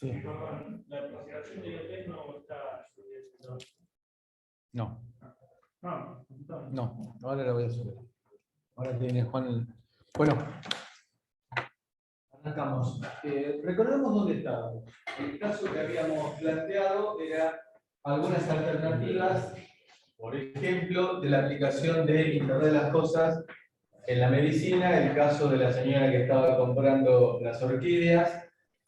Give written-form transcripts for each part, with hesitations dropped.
Sí. La aplicación de IoT no está subiendo. No, No. ahora la voy a subir. Ahora tiene Juan. Bueno, arrancamos. Recordemos dónde estábamos. El caso que habíamos planteado era algunas alternativas, por ejemplo, de la aplicación de Internet de las Cosas en la medicina, el caso de la señora que estaba comprando las orquídeas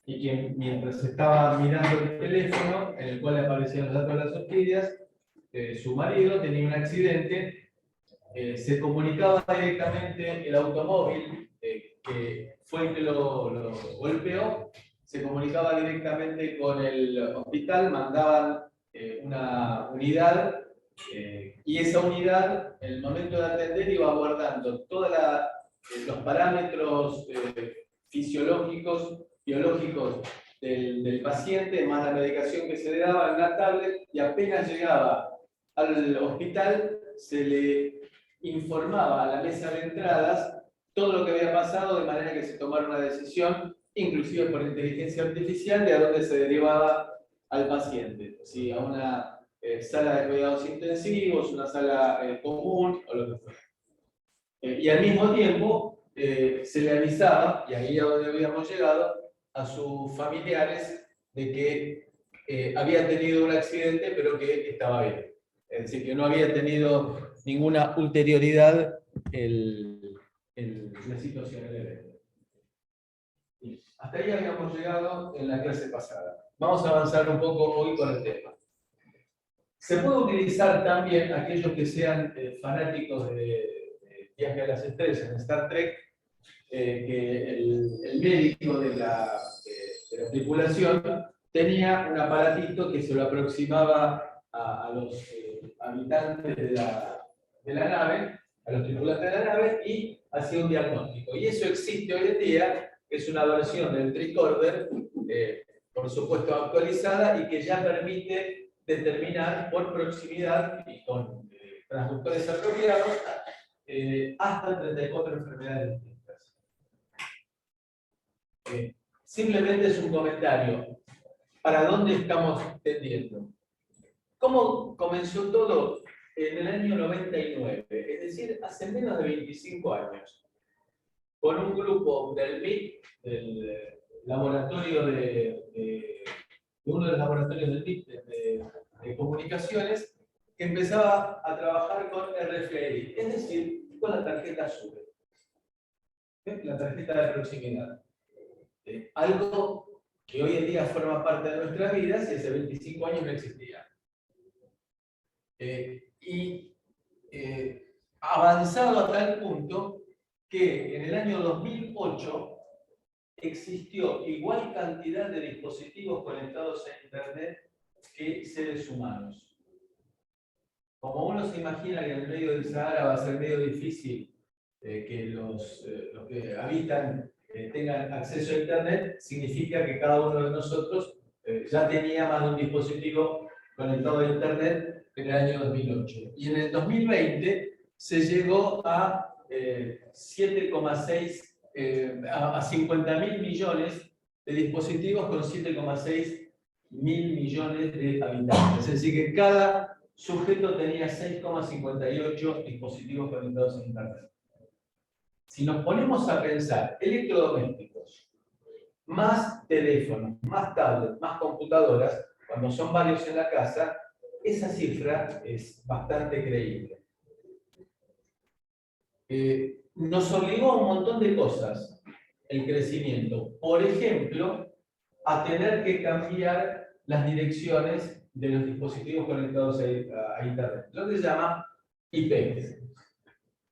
y que mientras estaba mirando el teléfono, en el cual aparecían los datos de las orquídeas, su marido tenía un accidente, se comunicaba directamente el automóvil que fue el que lo golpeó, se comunicaba directamente con el hospital, mandaban una unidad y esa unidad, en el momento de atender, iba guardando todos los parámetros fisiológicos, biológicos del paciente, más la medicación que se le daba en una tablet, y apenas llegaba al hospital, se le informaba a la mesa de entradas todo lo que había pasado, de manera que se tomara una decisión, inclusive por inteligencia artificial, de a dónde se derivaba al paciente, si a una sala de cuidados intensivos, una sala común o lo que fuera. Y al mismo tiempo se le avisaba, y ahí a donde habíamos llegado, a sus familiares de que había tenido un accidente pero que estaba bien. Es decir, que no había tenido ninguna ulterioridad la situación, el evento. Hasta ahí habíamos llegado en la clase pasada. Vamos a avanzar un poco hoy con el tema. Se puede utilizar también, aquellos que sean fanáticos de Viaje a las Estrellas, en Star Trek, que el médico de la tripulación tenía un aparatito que se lo aproximaba a los habitantes de la nave, a los tripulantes de la nave, y hacía un diagnóstico. Y eso existe hoy en día, es una versión del tricorder, por supuesto actualizada, y que ya permite determinar por proximidad y con transductores apropiados hasta 34 enfermedades distintas. Simplemente es un comentario. ¿Para dónde estamos tendiendo? ¿Cómo comenzó todo? En el año 99, es decir, hace menos de 25 años, con un grupo del MIT, del laboratorio de uno de los laboratorios del MIT de comunicaciones, que empezaba a trabajar con RFID, es decir, con la tarjeta SUBE, la tarjeta de proximidad. Algo que hoy en día forma parte de nuestras vidas y hace 25 años no existía. Avanzado a tal punto que en el año 2008 existió igual cantidad de dispositivos conectados a Internet que seres humanos. Como uno se imagina que en el medio del Sahara va a ser medio difícil que los que habitan tengan acceso a Internet, significa que cada uno de nosotros ya tenía más de un dispositivo conectado a Internet en el año 2008. Y en el 2020 se llegó a 7,6 a 50.000 millones de dispositivos con 7,6 mil millones de habitantes. Es decir, que cada sujeto tenía 6,58 dispositivos conectados a Internet. Si nos ponemos a pensar electrodomésticos, más teléfonos, más tablets, más computadoras, cuando son varios en la casa, esa cifra es bastante creíble. Nos obligó a un montón de cosas el crecimiento. Por ejemplo, a tener que cambiar las direcciones de los dispositivos conectados a Internet. Lo que se llama IP.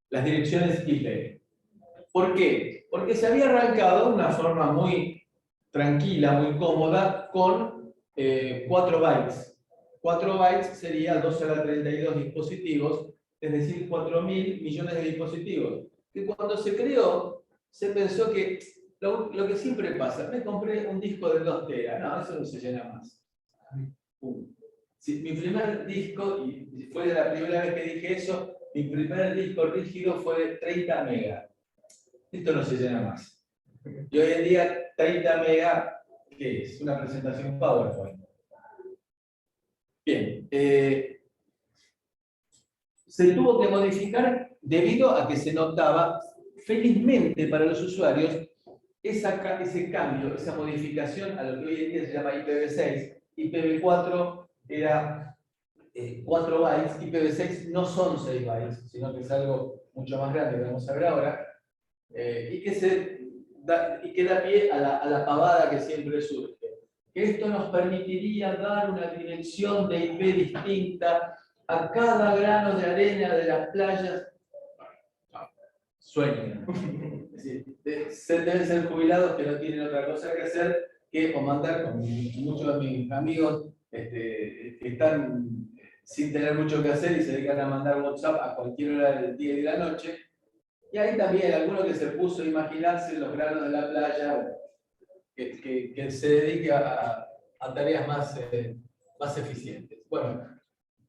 Las direcciones IP. ¿Por qué? Porque se había arrancado de una forma muy tranquila, muy cómoda, con 4 bytes. 4 bytes sería 2 a la 32 dispositivos, es decir, 4.000 millones de dispositivos. Que cuando se creó, se pensó que lo que siempre pasa, me compré un disco de 2 teras, no, eso no se llena más. Si, mi primer disco, y fue la primera vez que dije eso, mi primer disco rígido fue de 30 megas. Esto no se llena más. Y hoy en día 30 megas ¿Qué es? Una presentación PowerPoint. Bien. Se tuvo que modificar debido a que se notaba, felizmente para los usuarios, ese cambio, esa modificación a lo que hoy en día se llama IPv6. IPv4 era 4 bytes, IPv6 no son 6 bytes, sino que es algo mucho más grande que vamos a ver ahora, y que da pie a la pavada que siempre surge. Que esto nos permitiría dar una dirección de IP distinta a cada grano de arena de las playas. Sueñan. Es decir, deben ser jubilados que no tienen otra cosa que hacer que o mandar, con muchos de mis amigos que están sin tener mucho que hacer y se dedican a mandar WhatsApp a cualquier hora del día y de la noche. Y ahí también alguno que se puso a imaginarse los granos de la playa, que se dedique a tareas más eficientes. Bueno,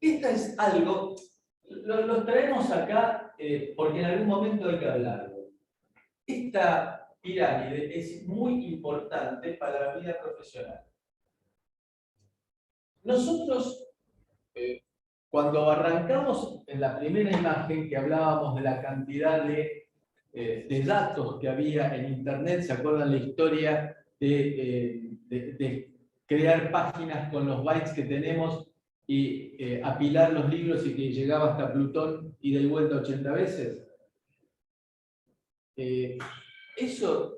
esto es algo, lo traemos acá porque en algún momento hay que hablarlo. Esta pirámide es muy importante para la vida profesional. Nosotros, cuando arrancamos en la primera imagen que hablábamos de la cantidad de datos que había en Internet, ¿se acuerdan la historia de crear páginas con los bytes que tenemos y apilar los libros y que llegaba hasta Plutón y de vuelta 80 veces? ¿Eso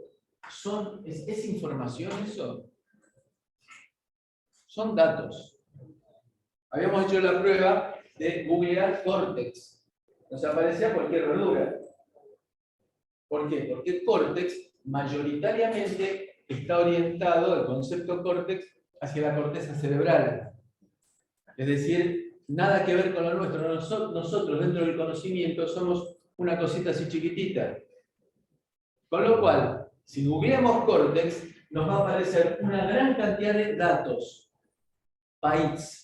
es información eso? Son datos. Habíamos hecho la prueba de googlear Cortex. Nos aparecía cualquier verdura. ¿Por qué? Porque Cortex mayoritariamente está orientado, el concepto Cortex, hacia la corteza cerebral. Es decir, nada que ver con lo nuestro. Nosotros dentro del conocimiento somos una cosita así chiquitita. Con lo cual, si googleamos Cortex, nos va a aparecer una gran cantidad de datos, bytes,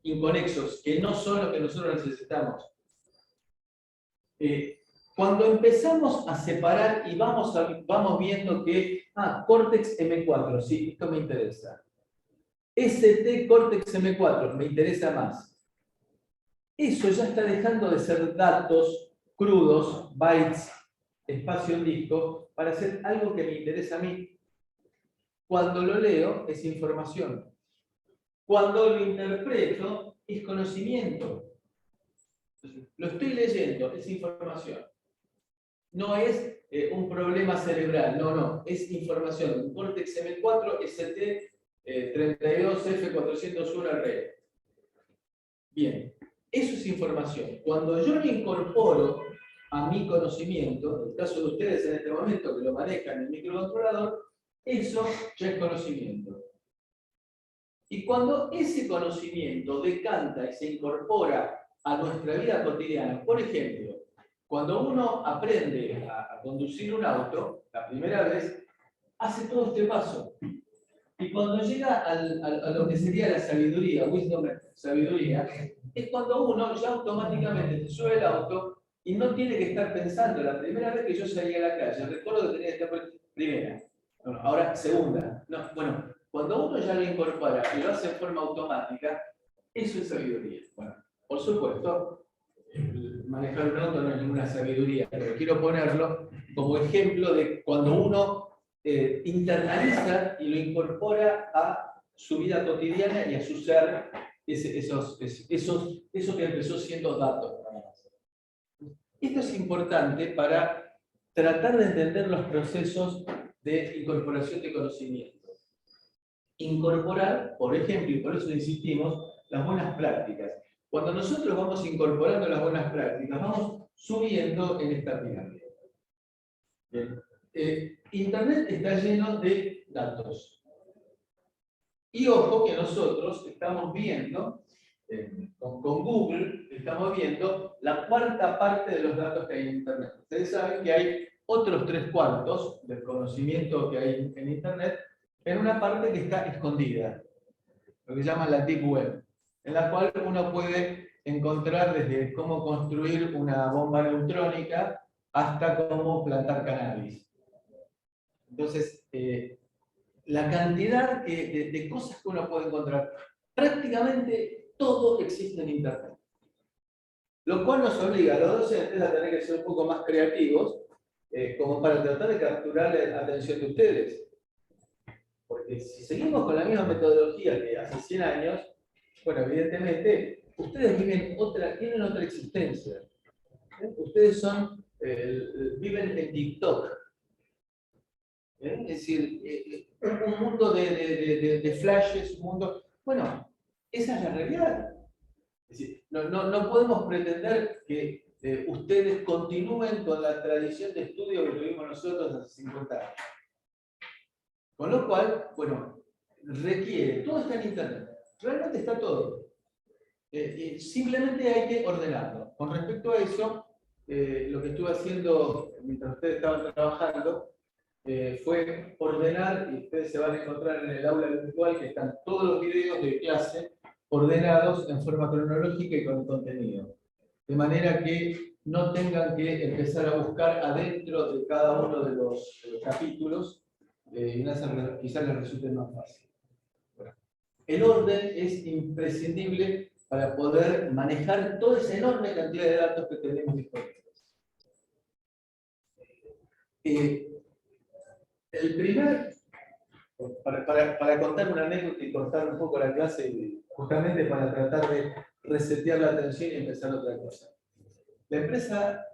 inconexos, que no son lo que nosotros necesitamos. Cuando empezamos a separar y vamos viendo que, Cortex M4, sí, esto me interesa. ST Cortex M4, me interesa más. Eso ya está dejando de ser datos crudos, bytes, espacio en disco, para hacer algo que me interesa a mí. Cuando lo leo, es información. Cuando lo interpreto, es conocimiento. Lo estoy leyendo, es información. No es un problema cerebral, no, es información. Un Cortex M4 ST 32F401R. Bien, eso es información. Cuando yo lo incorporo a mi conocimiento, en el caso de ustedes en este momento que lo manejan en el microcontrolador, eso ya es conocimiento. Y cuando ese conocimiento decanta y se incorpora a nuestra vida cotidiana, por ejemplo, cuando uno aprende a conducir un auto, la primera vez, hace todo este paso. Y cuando llega a lo que sería la sabiduría, wisdom, sabiduría, es cuando uno ya automáticamente se sube al auto y no tiene que estar pensando. La primera vez que yo salí a la calle, recuerdo que tenía que estar primera, bueno, ahora segunda. No, bueno, cuando uno ya lo incorpora y lo hace en forma automática, eso es sabiduría. Bueno, por supuesto, manejar un auto no es ninguna sabiduría, pero quiero ponerlo como ejemplo de cuando uno internaliza y lo incorpora a su vida cotidiana y a su ser, eso que empezó siendo datos. Esto es importante para tratar de entender los procesos de incorporación de conocimiento. Incorporar, por ejemplo, y por eso insistimos, las buenas prácticas. Cuando nosotros vamos incorporando las buenas prácticas, vamos subiendo en esta pirámide. Bien. Internet está lleno de datos. Y ojo que nosotros estamos viendo, con Google, estamos viendo la cuarta parte de los datos que hay en Internet. Ustedes saben que hay otros 3/4 del conocimiento que hay en Internet en una parte que está escondida, lo que llaman la Deep Web, en la cual uno puede encontrar desde cómo construir una bomba neutrónica hasta cómo plantar cannabis. Entonces, la cantidad de cosas que uno puede encontrar. Prácticamente todo existe en Internet. Lo cual nos obliga a los docentes a tener que ser un poco más creativos, como para tratar de capturar la atención de ustedes. Porque si seguimos con la misma metodología que hace 100 años, bueno, evidentemente, ustedes tienen otra existencia. Ustedes viven en TikTok. Es decir, un mundo de flashes, un mundo... Bueno, esa es la realidad. Es decir, no podemos pretender que ustedes continúen con la tradición de estudio que tuvimos nosotros hace 50 años. Con lo cual, bueno, requiere, todo está en Internet, realmente está todo. Simplemente hay que ordenarlo. Con respecto a eso, lo que estuve haciendo mientras ustedes estaban trabajando fue ordenar, y ustedes se van a encontrar en el aula virtual que están todos los videos de clase ordenados en forma cronológica y con contenido. De manera que no tengan que empezar a buscar adentro de cada uno de los capítulos, y quizás les resulte más fácil. Bueno, el orden es imprescindible para poder manejar toda esa enorme cantidad de datos que tenemos disponibles. El primer, para contar una anécdota y cortar un poco la clase, justamente para tratar de resetear la atención y empezar otra cosa. La empresa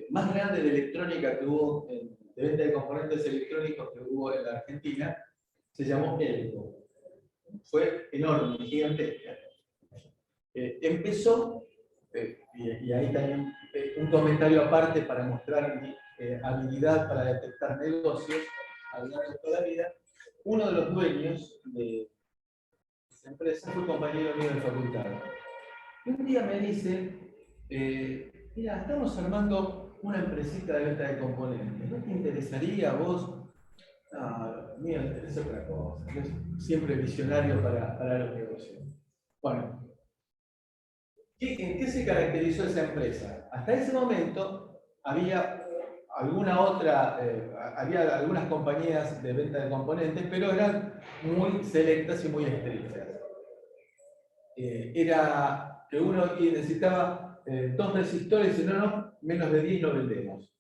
más grande de electrónica que hubo, de venta de componentes electrónicos que hubo en la Argentina, se llamó Elco. Fue enorme, gigantesca. Empezó, y ahí también un comentario aparte para mostrar mi habilidad para detectar negocios a lo largo de toda la vida. Uno de los dueños de esa empresa fue compañero mío de facultad. Y un día me dice, mira, estamos armando una empresita de venta de componentes. ¿No te interesaría a vos? No, mío, me interesa otra cosa. Es siempre visionario para los negocios. Bueno, ¿en qué se caracterizó esa empresa? Hasta ese momento había había algunas compañías de venta de componentes, pero eran muy selectas y muy estrictas. Era que uno necesitaba 2 resistores, y no, menos de 10 no vendemos.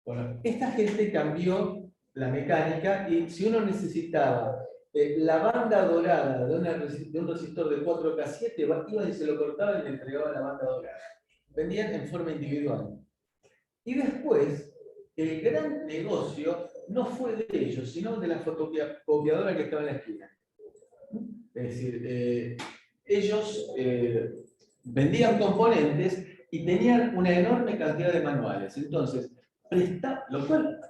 Bueno, esta gente cambió la mecánica y si uno necesitaba la banda dorada de un resistor de 4K7, iban y se lo cortaban y le entregaban la banda dorada. Vendían en forma individual. Y después, el gran negocio no fue de ellos, sino de la fotocopiadora que estaba en la esquina. Es decir, ellos vendían componentes y tenían una enorme cantidad de manuales. Entonces, lo cual,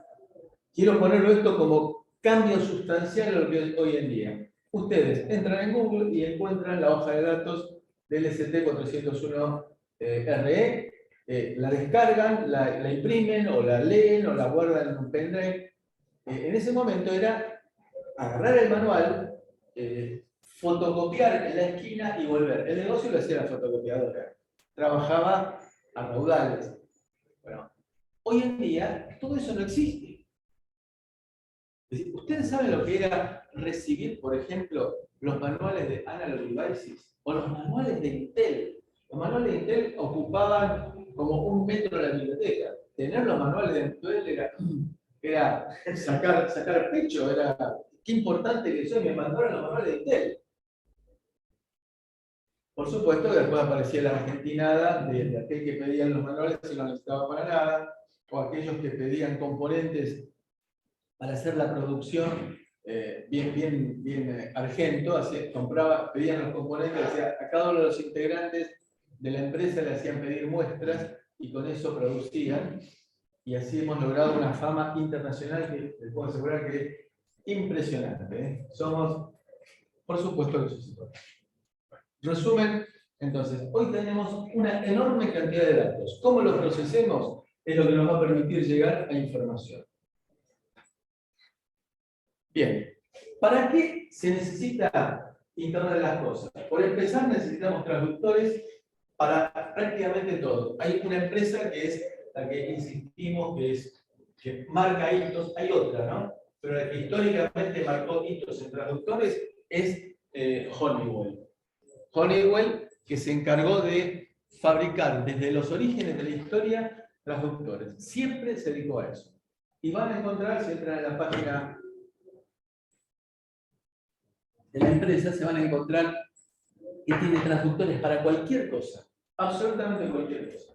quiero ponerlo esto como cambio sustancial a lo que es hoy en día. Ustedes entran en Google y encuentran la hoja de datos del ST401RE, la descargan, la imprimen o la leen o la guardan en un pendrive. En ese momento era agarrar el manual, fotocopiar en la esquina y volver. El negocio lo hacía la fotocopiadora. Trabajaba a raudales. Bueno, hoy en día todo eso no existe. Es decir, ¿ustedes saben lo que era recibir, por ejemplo, los manuales de Analog Devices o los manuales de Intel? Los manuales de Intel ocupaban como 1 metro de la biblioteca. Tener los manuales de Intel era sacar pecho, era qué importante que soy, me mandaron los manuales de Intel. Por supuesto que después aparecía la argentinada de aquel que pedían los manuales y no necesitaba para nada, o aquellos que pedían componentes para hacer la producción bien argento, pedían los componentes, a cada uno de los integrantes de la empresa le hacían pedir muestras y con eso producían, y así hemos logrado una fama internacional que les puedo asegurar que es impresionante. Somos, por supuesto que somos. Resumen, entonces, hoy tenemos una enorme cantidad de datos. ¿Cómo los procesemos? Es lo que nos va a permitir llegar a información. Bien, ¿para qué se necesita Internet de las cosas? Por empezar, necesitamos traductores para prácticamente todo. Hay una empresa que es la que insistimos, que marca hitos, hay otra, ¿no? pero la que históricamente marcó hitos en transductores es Honeywell. Honeywell, que se encargó de fabricar desde los orígenes de la historia transductores. Siempre se dedicó a eso. Y van a encontrar, si entran en la página de la empresa, se van a encontrar que tiene transductores para cualquier cosa. Absolutamente cualquier cosa.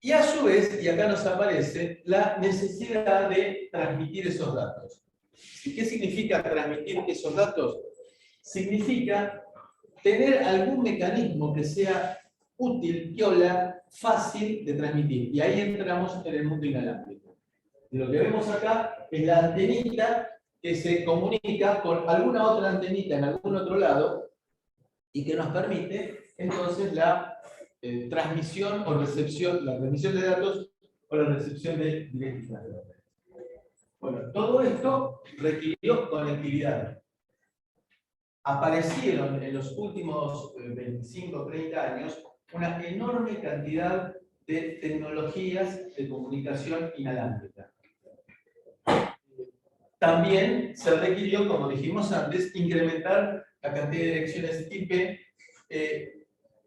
Y a su vez, y acá nos aparece, la necesidad de transmitir esos datos. ¿Y qué significa transmitir esos datos? Significa tener algún mecanismo que sea útil, piola, fácil de transmitir. Y ahí entramos en el mundo inalámbrico. Y lo que vemos acá es la antenita que se comunica con alguna otra antenita en algún otro lado y que nos permite entonces la transmisión o recepción, la transmisión de datos o la recepción de directas de datos. Bueno, todo esto requirió conectividad. Aparecieron en los últimos 25 o 30 años una enorme cantidad de tecnologías de comunicación inalámbrica. También se requirió, como dijimos antes, incrementar la cantidad de direcciones IP.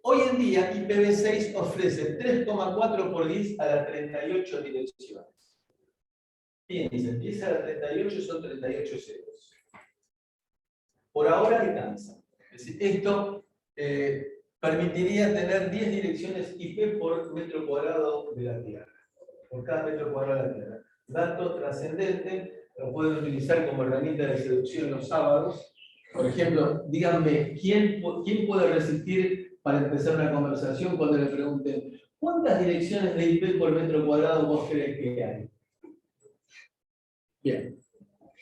Hoy en día, IPv6 ofrece 3,4 por 10 a la 38 direcciones. Fíjense, 10 a la 38 son 38 ceros. Por ahora alcanza. Es decir, esto permitiría tener 10 direcciones IP por metro cuadrado de la Tierra. Por cada metro cuadrado de la Tierra. Dato trascendente, lo pueden utilizar como herramienta de seducción los sábados. Por ejemplo, díganme, ¿quién puede resistir para empezar una conversación cuando le pregunten ¿cuántas direcciones de IP por metro cuadrado vos crees que hay? Bien.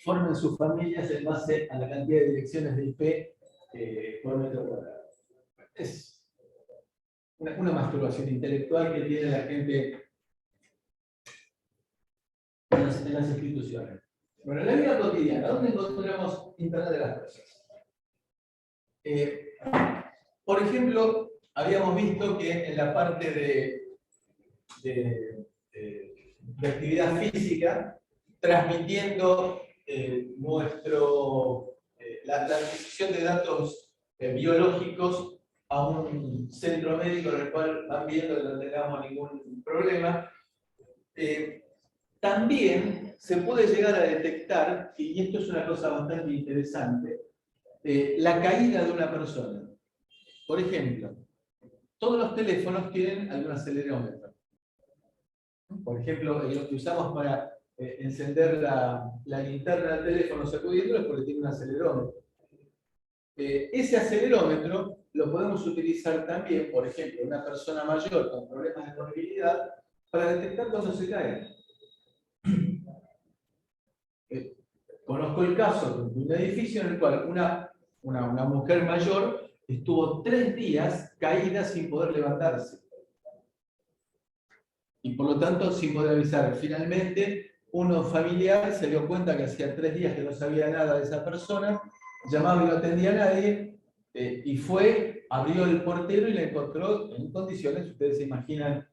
Formen sus familias en base a la cantidad de direcciones de IP por metro cuadrado. Es una masturbación intelectual que tiene la gente en las instituciones. Bueno, en la vida cotidiana, ¿dónde encontramos Internet de las cosas? Por ejemplo, habíamos visto que en la parte de actividad física, transmitiendo la adquisición de datos biológicos a un centro médico en el cual van viendo que no tengamos ningún problema. También se puede llegar a detectar, y esto es una cosa bastante interesante, la caída de una persona. Por ejemplo, todos los teléfonos tienen algún acelerómetro. Por ejemplo, lo que usamos para encender la linterna del teléfono sacudiéndolo es porque tiene un acelerómetro. Ese acelerómetro lo podemos utilizar también, por ejemplo, una persona mayor con problemas de movilidad para detectar cuando se cae. Conozco el caso de un edificio en el cual una mujer mayor estuvo 3 días caída sin poder levantarse. Y por lo tanto, sin poder avisar. Finalmente, uno familiar se dio cuenta que hacía 3 días que no sabía nada de esa persona, llamaba y no atendía a nadie, y fue, abrió el portero y la encontró en condiciones, ustedes se imaginan,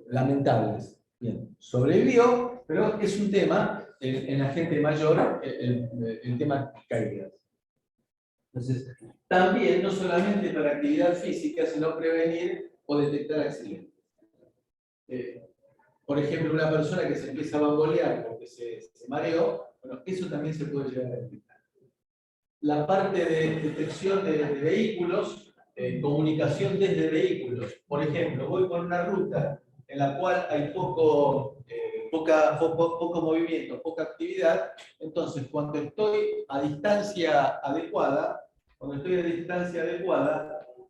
lamentables. Bien, sobrevivió, pero es un tema en la gente mayor, el tema caídas. Entonces, también, no solamente para actividad física, sino prevenir o detectar accidentes. Por ejemplo, una persona que se empieza a bambolear porque se mareó, bueno, eso también se puede llegar a detectar. La parte de detección de vehículos, comunicación desde vehículos. Por ejemplo, voy por una ruta en la cual hay poco movimiento, poca actividad, entonces cuando estoy a distancia adecuada,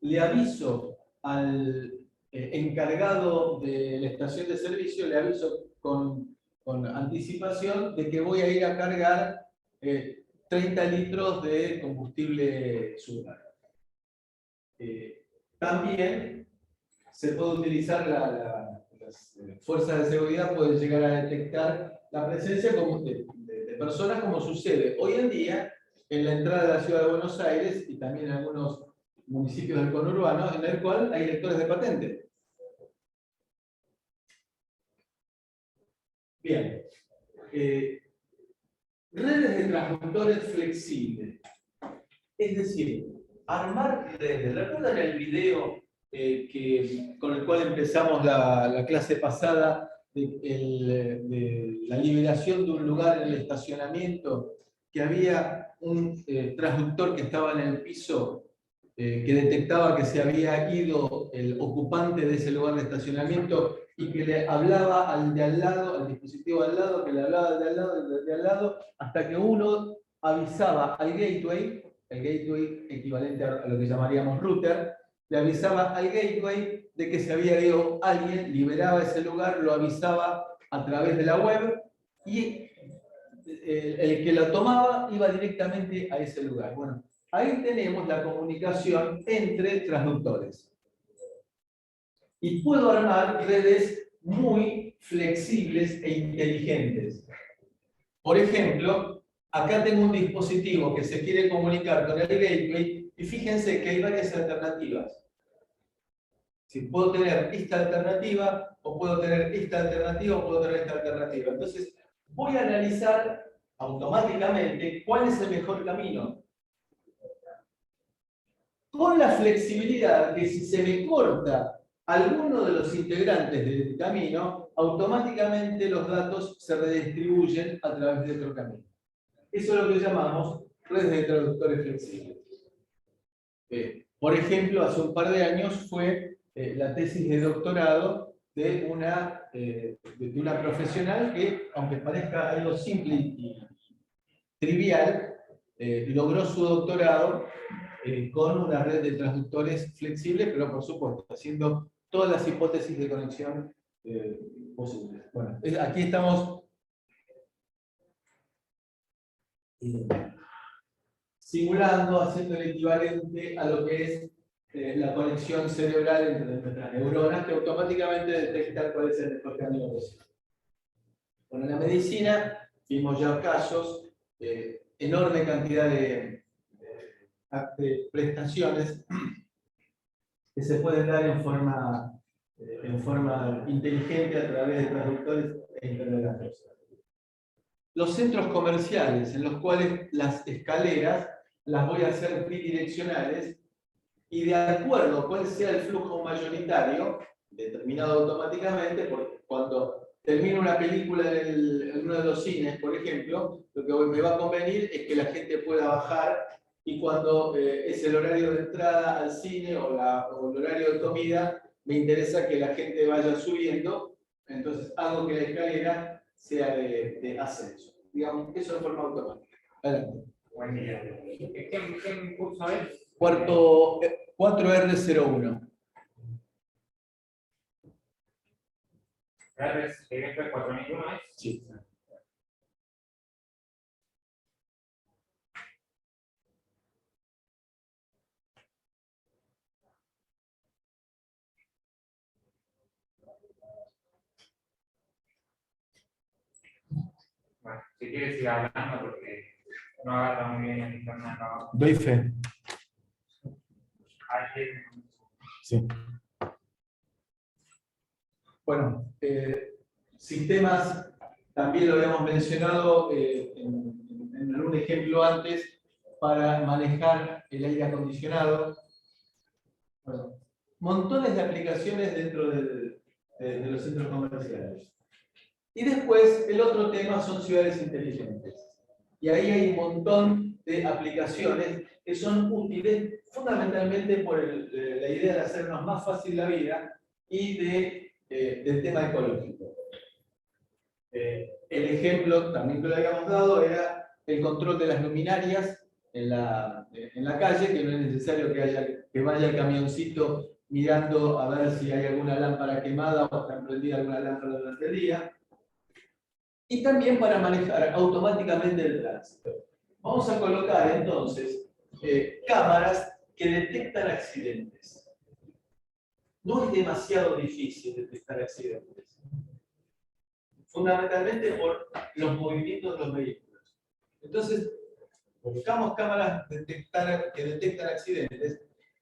le aviso al encargado de la estación de servicio, le aviso con anticipación de que voy a ir a cargar 30 litros de combustible solar. También se puede utilizar las fuerzas de seguridad, pueden llegar a detectar la presencia de personas, como sucede hoy en día en la entrada de la ciudad de Buenos Aires y también en algunos municipios del conurbano, en el cual hay lectores de patente. Bien. redes de transductores flexibles. Es decir, armar redes. ¿Recuerdan el video con el cual empezamos la clase pasada de la liberación de un lugar en el estacionamiento? Que había un transductor que estaba en el piso que detectaba que se había ido el ocupante de ese lugar de estacionamiento y que le hablaba al de al lado, al dispositivo de al lado, que le hablaba al de al lado, del de al lado, hasta que uno avisaba al gateway, el gateway equivalente a lo que llamaríamos router, le avisaba al gateway de que se había ido alguien, liberaba ese lugar, lo avisaba a través de la web y el que lo tomaba iba directamente a ese lugar. Bueno, ahí tenemos la comunicación entre transductores. Y puedo armar redes muy flexibles e inteligentes. Por ejemplo, acá tengo un dispositivo que se quiere comunicar con el gateway y fíjense que hay varias alternativas. Si puedo tener esta alternativa, o puedo tener esta alternativa, o puedo tener esta alternativa. Entonces, voy a analizar automáticamente cuál es el mejor camino. Con la flexibilidad que si se me corta alguno de los integrantes del camino, automáticamente los datos se redistribuyen a través de otro camino. Eso es lo que llamamos redes de traductores flexibles. Por ejemplo, hace un par de años fue la tesis de doctorado de una profesional que, aunque parezca algo simple y trivial, logró su doctorado con una red de transductores flexibles, pero por supuesto, haciendo todas las hipótesis de conexión posibles. Bueno, aquí estamos simulando, haciendo el equivalente a lo que es la conexión cerebral entre nuestras neuronas, que automáticamente detecta cuál es el mejor camino posible. Bueno, en la medicina vimos ya casos, enorme cantidad de prestaciones que se pueden dar en forma inteligente a través de traductores e Internet de las cosas. Los centros comerciales, en los cuales las escaleras las voy a hacer bidireccionales y de acuerdo a cuál sea el flujo mayoritario, determinado automáticamente, porque cuando termino una película en uno de los cines, por ejemplo, lo que me va a convenir es que la gente pueda bajar y cuando es el horario de entrada al cine o el horario de comida, me interesa que la gente vaya subiendo, entonces hago que la escalera sea de ascenso. Digamos, eso de forma automática. Adelante. Buen día. ¿Qué curso es? 4R01. ¿R directo de 4001 es? Sí. Bueno, si quieres ir hablando porque no agarra muy bien el internet acá. Doy fe. Sí. Bueno, sistemas, también lo habíamos mencionado en algún ejemplo antes, para manejar el aire acondicionado. Bueno, montones de aplicaciones dentro de los centros comerciales. Y después, el otro tema son ciudades inteligentes. Y ahí hay un montón de aplicaciones que son útiles fundamentalmente por la idea de hacernos más fácil la vida y del tema ecológico. El ejemplo también que lo habíamos dado era el control de las luminarias en la calle, que no es necesario que vaya el camioncito mirando a ver si hay alguna lámpara quemada o está prendida alguna lámpara durante el día. Y también para manejar automáticamente el tránsito. Vamos a colocar entonces cámaras que detectan accidentes. No es demasiado difícil detectar accidentes. Fundamentalmente por los movimientos de los vehículos. Entonces, buscamos cámaras que detectan accidentes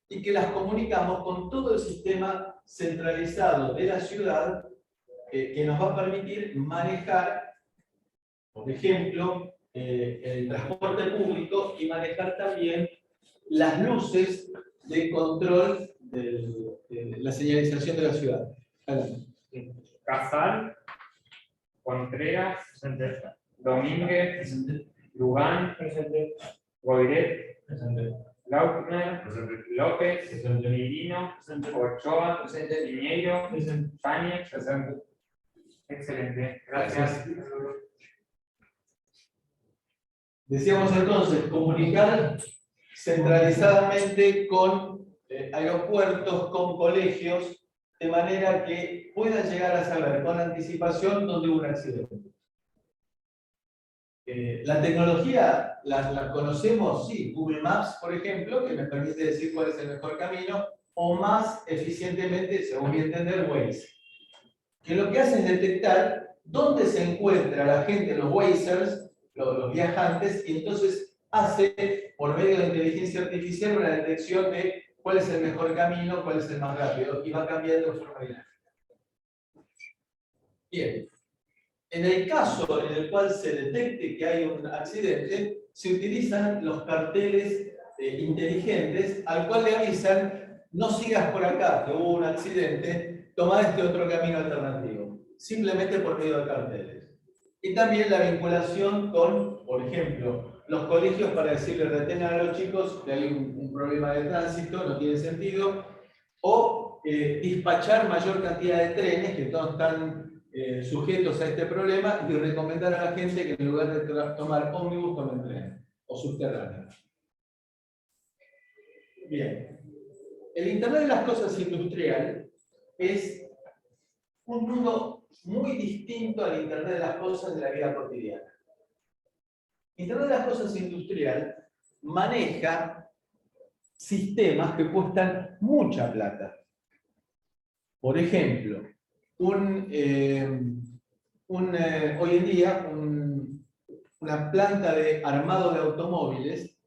y que las comunicamos con todo el sistema centralizado de la ciudad que nos va a permitir manejar por ejemplo, el transporte público y manejar también las luces de control de la señalización de la ciudad. Adelante. Casal, Contreras, Domínguez, Lugán, Goiret, Lautner, López, Mirino, Ochoa, Piñeiro, Fáñez. Excelente, gracias. Decíamos entonces, comunicar centralizadamente con aeropuertos, con colegios, de manera que puedan llegar a saber con anticipación dónde hubo un accidente. La tecnología la conocemos, sí, Google Maps, por ejemplo, que me permite decir cuál es el mejor camino, o más eficientemente, según mi entender, Waze, que lo que hace es detectar dónde se encuentra la gente, los Wazers, los viajantes, y entonces hace, por medio de inteligencia artificial, una detección de cuál es el mejor camino, cuál es el más rápido, y va cambiando de forma dinámica. Bien. En el caso en el cual se detecte que hay un accidente, se utilizan los carteles inteligentes al cual le avisan: no sigas por acá, que hubo un accidente, toma este otro camino alternativo, simplemente por medio de carteles. Y también la vinculación con, por ejemplo, los colegios para decirle: retengan a los chicos que hay un problema de tránsito, no tiene sentido, o dispachar mayor cantidad de trenes que todos están sujetos a este problema, y recomendar a la gente que en lugar de tomar ómnibus tomen tren o subterráneo. Bien. El Internet de las Cosas industrial es un mundo muy distinto al Internet de las Cosas de la vida cotidiana. Internet de las Cosas industrial maneja sistemas que cuestan mucha plata. Por ejemplo, hoy en día una planta de armado de automóviles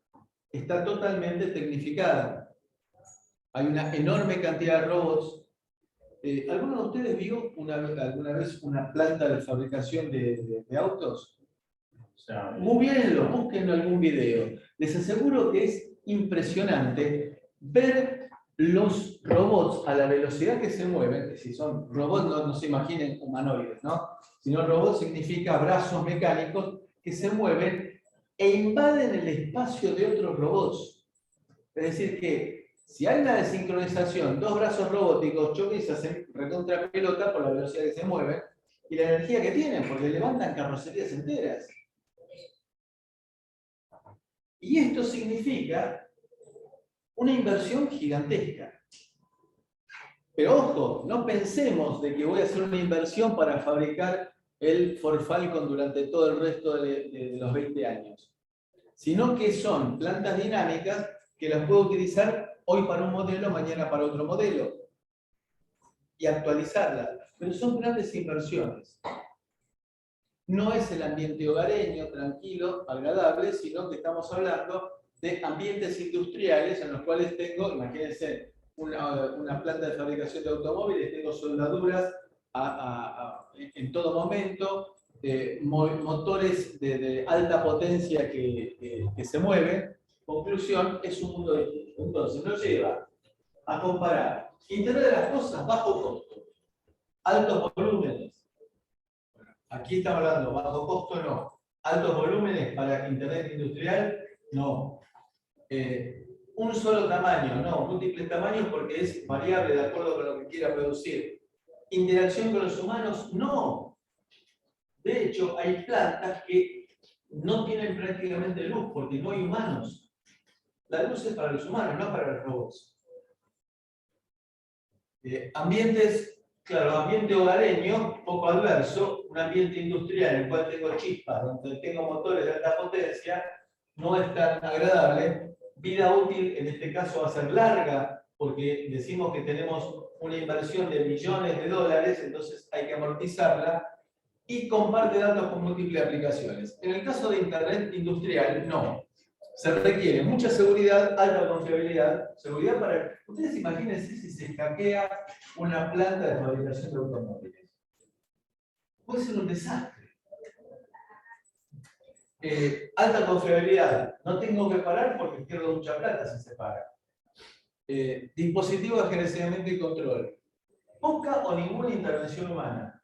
está totalmente tecnificada. Hay una enorme cantidad de robots. ¿Alguno de ustedes vio alguna vez una planta de fabricación de autos? Googleenlo, búsquenlo en algún video. Les aseguro que es impresionante ver los robots a la velocidad que se mueven. Que si son robots, no se imaginen humanoides, ¿no? Sino robots significa brazos mecánicos que se mueven e invaden el espacio de otros robots. Es decir, que si hay una desincronización, dos brazos robóticos chocan y se hacen recontra pelota por la velocidad que se mueven y la energía que tienen, porque levantan carrocerías enteras. Y esto significa una inversión gigantesca. Pero ojo, no pensemos de que voy a hacer una inversión para fabricar el Ford Falcon durante todo el resto de los 20 años. Sino que son plantas dinámicas que las puedo utilizar hoy para un modelo, mañana para otro modelo. Y actualizarlas. Pero son grandes inversiones. No es el ambiente hogareño, tranquilo, agradable, sino que estamos hablando de ambientes industriales en los cuales tengo, imagínense, una planta de fabricación de automóviles, tengo soldaduras en todo momento, motores de alta potencia que se mueven. Conclusión, es un mundo distinto. Entonces, nos lleva a comparar Internet de las Cosas, bajo costo, altos volúmenes. Aquí estamos hablando, bajo costo no. Altos volúmenes para Internet industrial, no. Un solo tamaño, no. Múltiples tamaños porque es variable de acuerdo con lo que quiera producir. Interacción con los humanos, no. De hecho, hay plantas que no tienen prácticamente luz porque no hay humanos. La luz es para los humanos, no para los robots. Ambientes, claro, ambiente hogareño, poco adverso, un ambiente industrial en el cual tengo chispas, donde tengo motores de alta potencia, no es tan agradable. Vida útil en este caso va a ser larga, porque decimos que tenemos una inversión de millones de dólares, entonces hay que amortizarla, y comparte datos con múltiples aplicaciones. En el caso de Internet industrial, no. Se requiere mucha seguridad, alta confiabilidad, seguridad para... Ustedes imagínense si se hackea una planta de fabricación de automóviles. Puede ser un desastre. Alta confiabilidad. No tengo que parar porque pierdo mucha plata si se para. Dispositivo de gerenciamiento y control. Poca o ninguna intervención humana.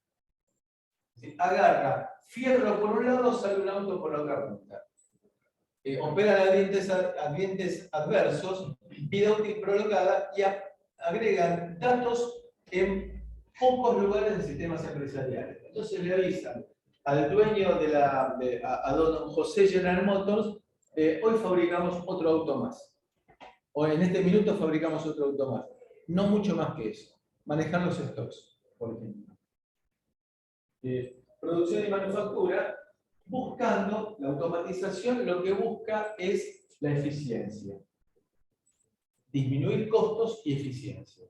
Agarra fierro por un lado, sale un auto por la otra punta. Operan ambientes adversos, vida útil prolongada y agregan datos en pocos lugares de sistemas empresariales. Entonces le avisan al dueño a don José General Motors, hoy fabricamos otro auto más. O en este minuto fabricamos otro auto más. No mucho más que eso. Manejar los stocks, por ejemplo. Producción y manufactura, buscando la automatización, lo que busca es la eficiencia. Disminuir costos y eficiencia.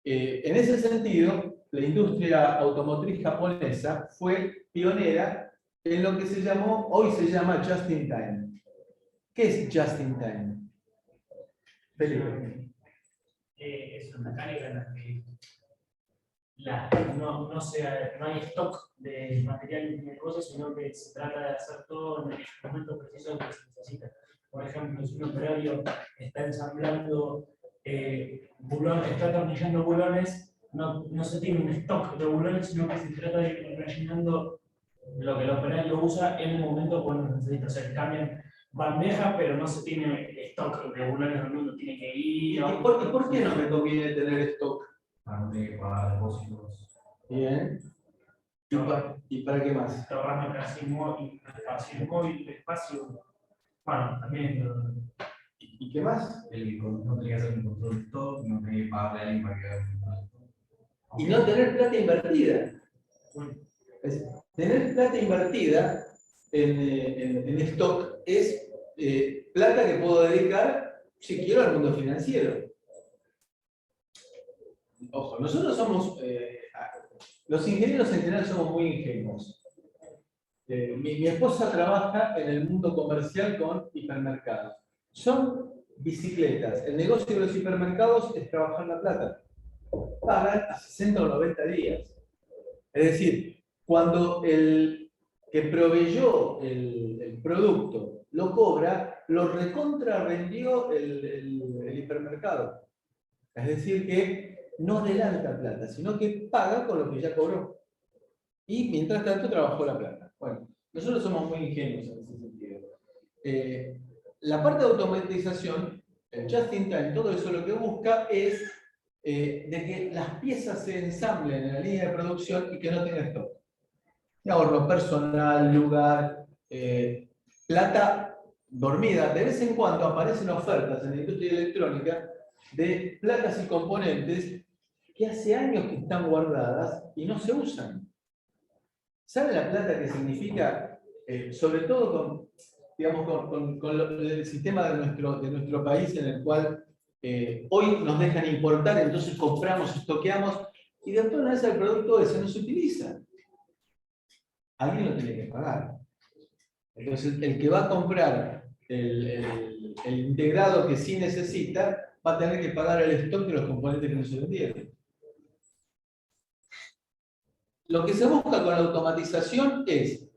En ese sentido, la industria automotriz japonesa fue pionera en lo que hoy se llama Just in Time. ¿Qué es Just in Time? Felipe. Es una mecánica en la que no hay stock de material ni de cosas, sino que se trata de hacer todo en el momento preciso que se necesita. Por ejemplo, si un operario está ensamblando bulones, está atornillando bulones, no se tiene un stock de bulones, sino que se trata de ir rellenando lo que el operario usa en el momento cuando necesita. O sea, cambian bandeja, pero no se tiene stock de bulones donde uno tiene que ir. ¿Y por qué no me conviene tener stock? Para depósitos. Bien. ¿Y para qué más? Ahorrando casi móvil, espacio. Bueno, también. ¿Y qué más? No tenía que hacer un control de stock, no tenía que pagarle a alguien para que haga un control. Y no tener plata invertida. Tener plata invertida en stock es plata que puedo dedicar, si quiero, al mundo financiero. Ojo, nosotros somos, los ingenieros en general somos muy ingenuos. Mi esposa trabaja en el mundo comercial con hipermercados. Son bicicletas. El negocio de los hipermercados es trabajar la plata. Pagan a 60 o 90 días. Es decir, cuando el que proveyó el producto lo cobra, lo recontra vendió el hipermercado. Es decir, que no adelanta plata, sino que paga con lo que ya cobró. Y mientras tanto trabajó la plata. Bueno, nosotros somos muy ingenuos en ese sentido. La parte de automatización, el just in time, todo eso lo que busca es de que las piezas se ensamblen en la línea de producción y que no tenga stock. Ahorro personal, lugar, plata dormida. De vez en cuando aparecen ofertas en la industria electrónica de placas y componentes que hace años que están guardadas y no se usan. ¿Sabe la plata que significa, sobre todo con el sistema de nuestro país en el cual hoy nos dejan importar, entonces compramos, estoqueamos y después una vez el producto ese no se utiliza? Alguien lo tiene que pagar. Entonces el que va a comprar el integrado que sí necesita va a tener que pagar el stock de los componentes que no se vendieron. Lo que se busca con la automatización es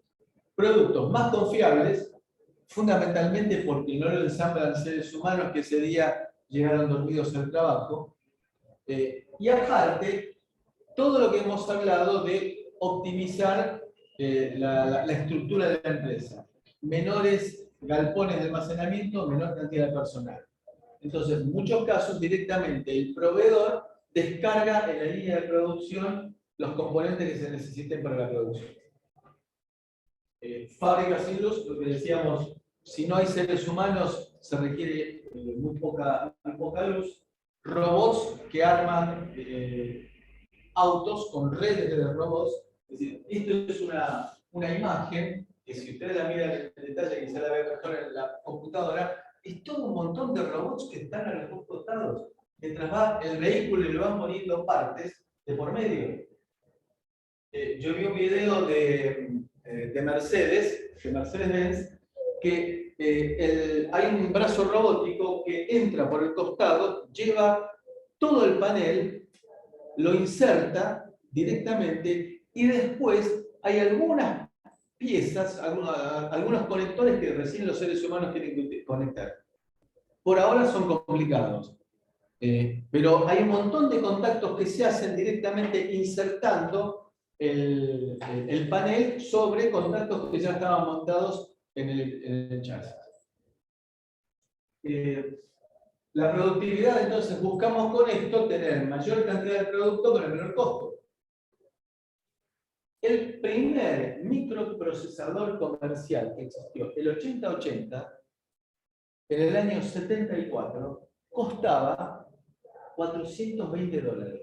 productos más confiables, fundamentalmente porque no lo ensamblan seres humanos que ese día llegaron dormidos al trabajo, y aparte, todo lo que hemos hablado de optimizar la estructura de la empresa. Menores galpones de almacenamiento, menor cantidad de personal. Entonces, en muchos casos, directamente el proveedor descarga en la línea de producción los componentes que se necesiten para la producción. Fábricas sin luz, lo que decíamos, si no hay seres humanos, se requiere muy poca luz. Robots que arman autos con redes de robots. Es decir, esto es una imagen que si ustedes la miran en detalle, que se la ve mejor en la computadora, es todo un montón de robots que están a los dos costados. Mientras va el vehículo y le van poniendo partes de por medio. Yo vi un video de Mercedes-Benz, que hay un brazo robótico que entra por el costado, lleva todo el panel, lo inserta directamente y después hay algunas piezas, algunos conectores que recién los seres humanos tienen que conectar. Por ahora son complicados, pero hay un montón de contactos que se hacen directamente insertando el panel sobre contactos que ya estaban montados en el chasis. La productividad, entonces, buscamos con esto tener mayor cantidad de producto con el menor costo. El primer microprocesador comercial que existió, el 8080, en el año 74, costaba $420.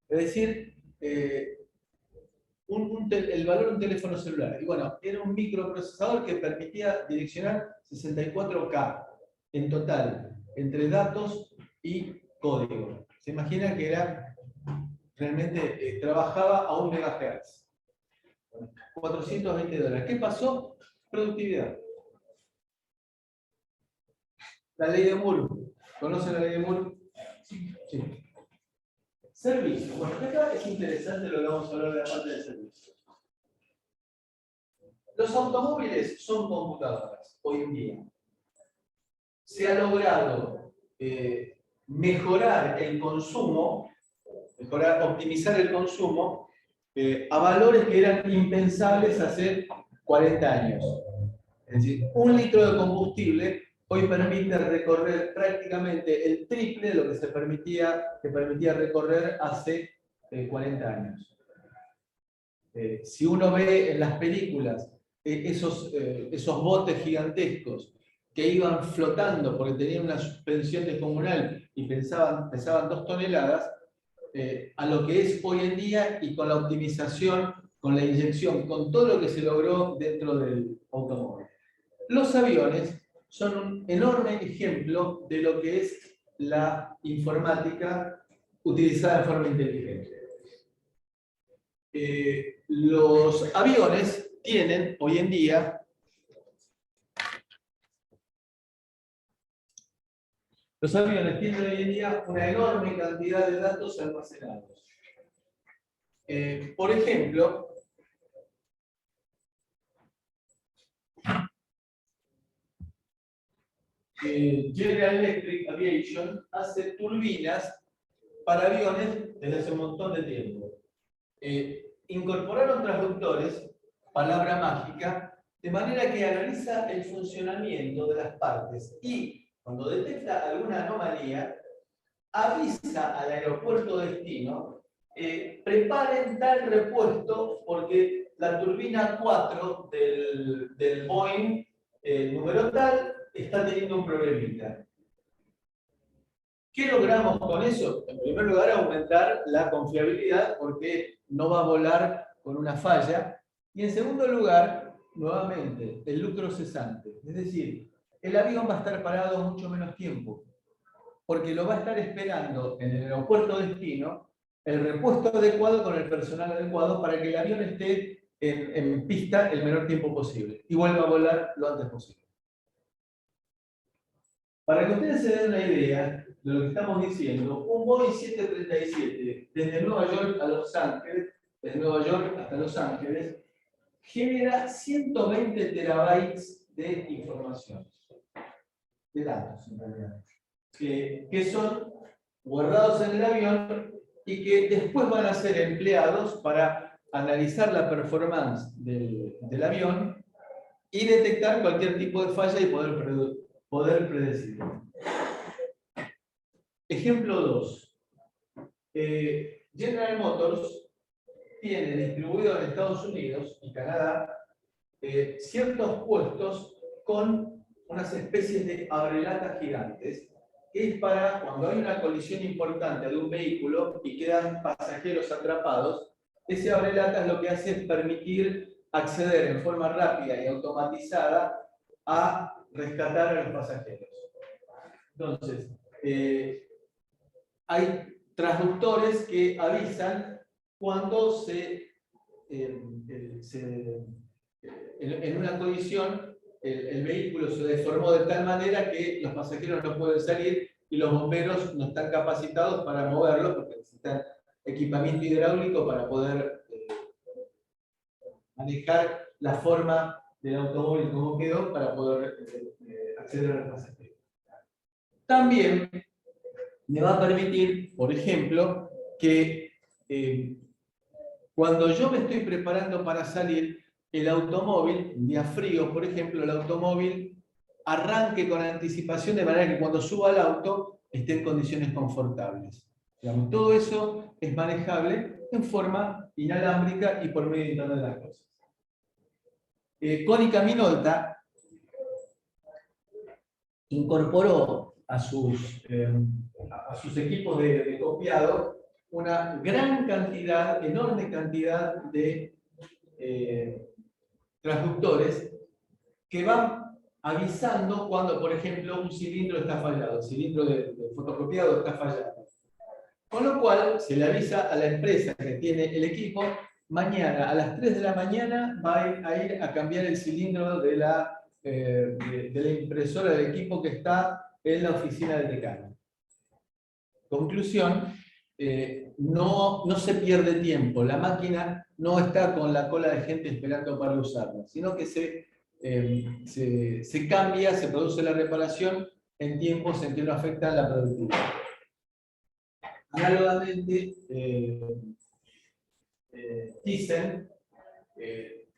Es decir, el valor de un teléfono celular. Y bueno, era un microprocesador que permitía direccionar 64K en total, entre datos y código. Se imagina que era realmente trabajaba a 1 MHz. $420. ¿Qué pasó? Productividad. La ley de Moore. ¿Conocen la ley de Moore? Sí. Servicio. Bueno, acá es interesante lo que vamos a hablar de la parte de servicio. Los automóviles son computadoras hoy en día. Se ha logrado mejorar el consumo, optimizar el consumo a valores que eran impensables hace 40 años. Es decir, 1 litro de combustible hoy permite recorrer prácticamente el triple de lo que permitía recorrer hace 40 años. Si uno ve en las películas esos botes gigantescos que iban flotando porque tenían una suspensión descomunal y pesaban 2 toneladas, a lo que es hoy en día y con la optimización, con la inyección, con todo lo que se logró dentro del automóvil. Los aviones son un enorme ejemplo de lo que es la informática utilizada de forma inteligente. Los aviones tienen hoy en día una enorme cantidad de datos almacenados. Por ejemplo, General Electric Aviation hace turbinas para aviones desde hace un montón de tiempo. Incorporaron transductores, palabra mágica, de manera que analiza el funcionamiento de las partes y, cuando detecta alguna anomalía, avisa al aeropuerto destino, preparen tal repuesto porque la turbina 4 del Boeing número tal está teniendo un problemita. ¿Qué logramos con eso? En primer lugar, aumentar la confiabilidad porque no va a volar con una falla. Y en segundo lugar, nuevamente, el lucro cesante. Es decir, el avión va a estar parado mucho menos tiempo porque lo va a estar esperando en el aeropuerto destino el repuesto adecuado con el personal adecuado para que el avión esté en pista el menor tiempo posible y vuelva a volar lo antes posible. Para que ustedes se den una idea de lo que estamos diciendo, un Boeing 737 desde Nueva York a Los Ángeles, desde Nueva York hasta Los Ángeles, genera 120 terabytes de información, de datos en realidad, que son guardados en el avión y que después van a ser empleados para analizar la performance del avión y detectar cualquier tipo de falla y poder predecirlo. Ejemplo 2. General Motors tiene distribuido en Estados Unidos y Canadá ciertos puestos con unas especies de abrelatas gigantes, que es para cuando hay una colisión importante de un vehículo y quedan pasajeros atrapados, ese abrelatas lo que hace es permitir acceder en forma rápida y automatizada a rescatar a los pasajeros. Entonces, hay transductores que avisan cuando en una colisión el vehículo se deformó de tal manera que los pasajeros no pueden salir y los bomberos no están capacitados para moverlo porque necesitan equipamiento hidráulico para poder manejar la forma del automóvil como quedó para poder acceder al pasajero. También me va a permitir, por ejemplo, que cuando yo me estoy preparando para salir, el automóvil, un día frío, por ejemplo, el automóvil arranque con anticipación de manera que cuando suba al auto esté en condiciones confortables. Digamos, todo eso es manejable en forma inalámbrica y por medio de Internet de las cosas. Konica Minolta incorporó a sus equipos de copiado una gran cantidad, enorme cantidad de transductores que van avisando cuando, por ejemplo, un cilindro está fallado, el cilindro de fotocopiado está fallado. Con lo cual, se le avisa a la empresa que tiene el equipo, mañana a las 3 de la mañana va a ir a cambiar el cilindro de la impresora del equipo que está en la oficina del decano. Conclusión, no se pierde tiempo, la máquina no está con la cola de gente esperando para usarla, sino que se cambia, se produce la reparación en tiempos en que no afectan la productividad. Análogamente, Thyssen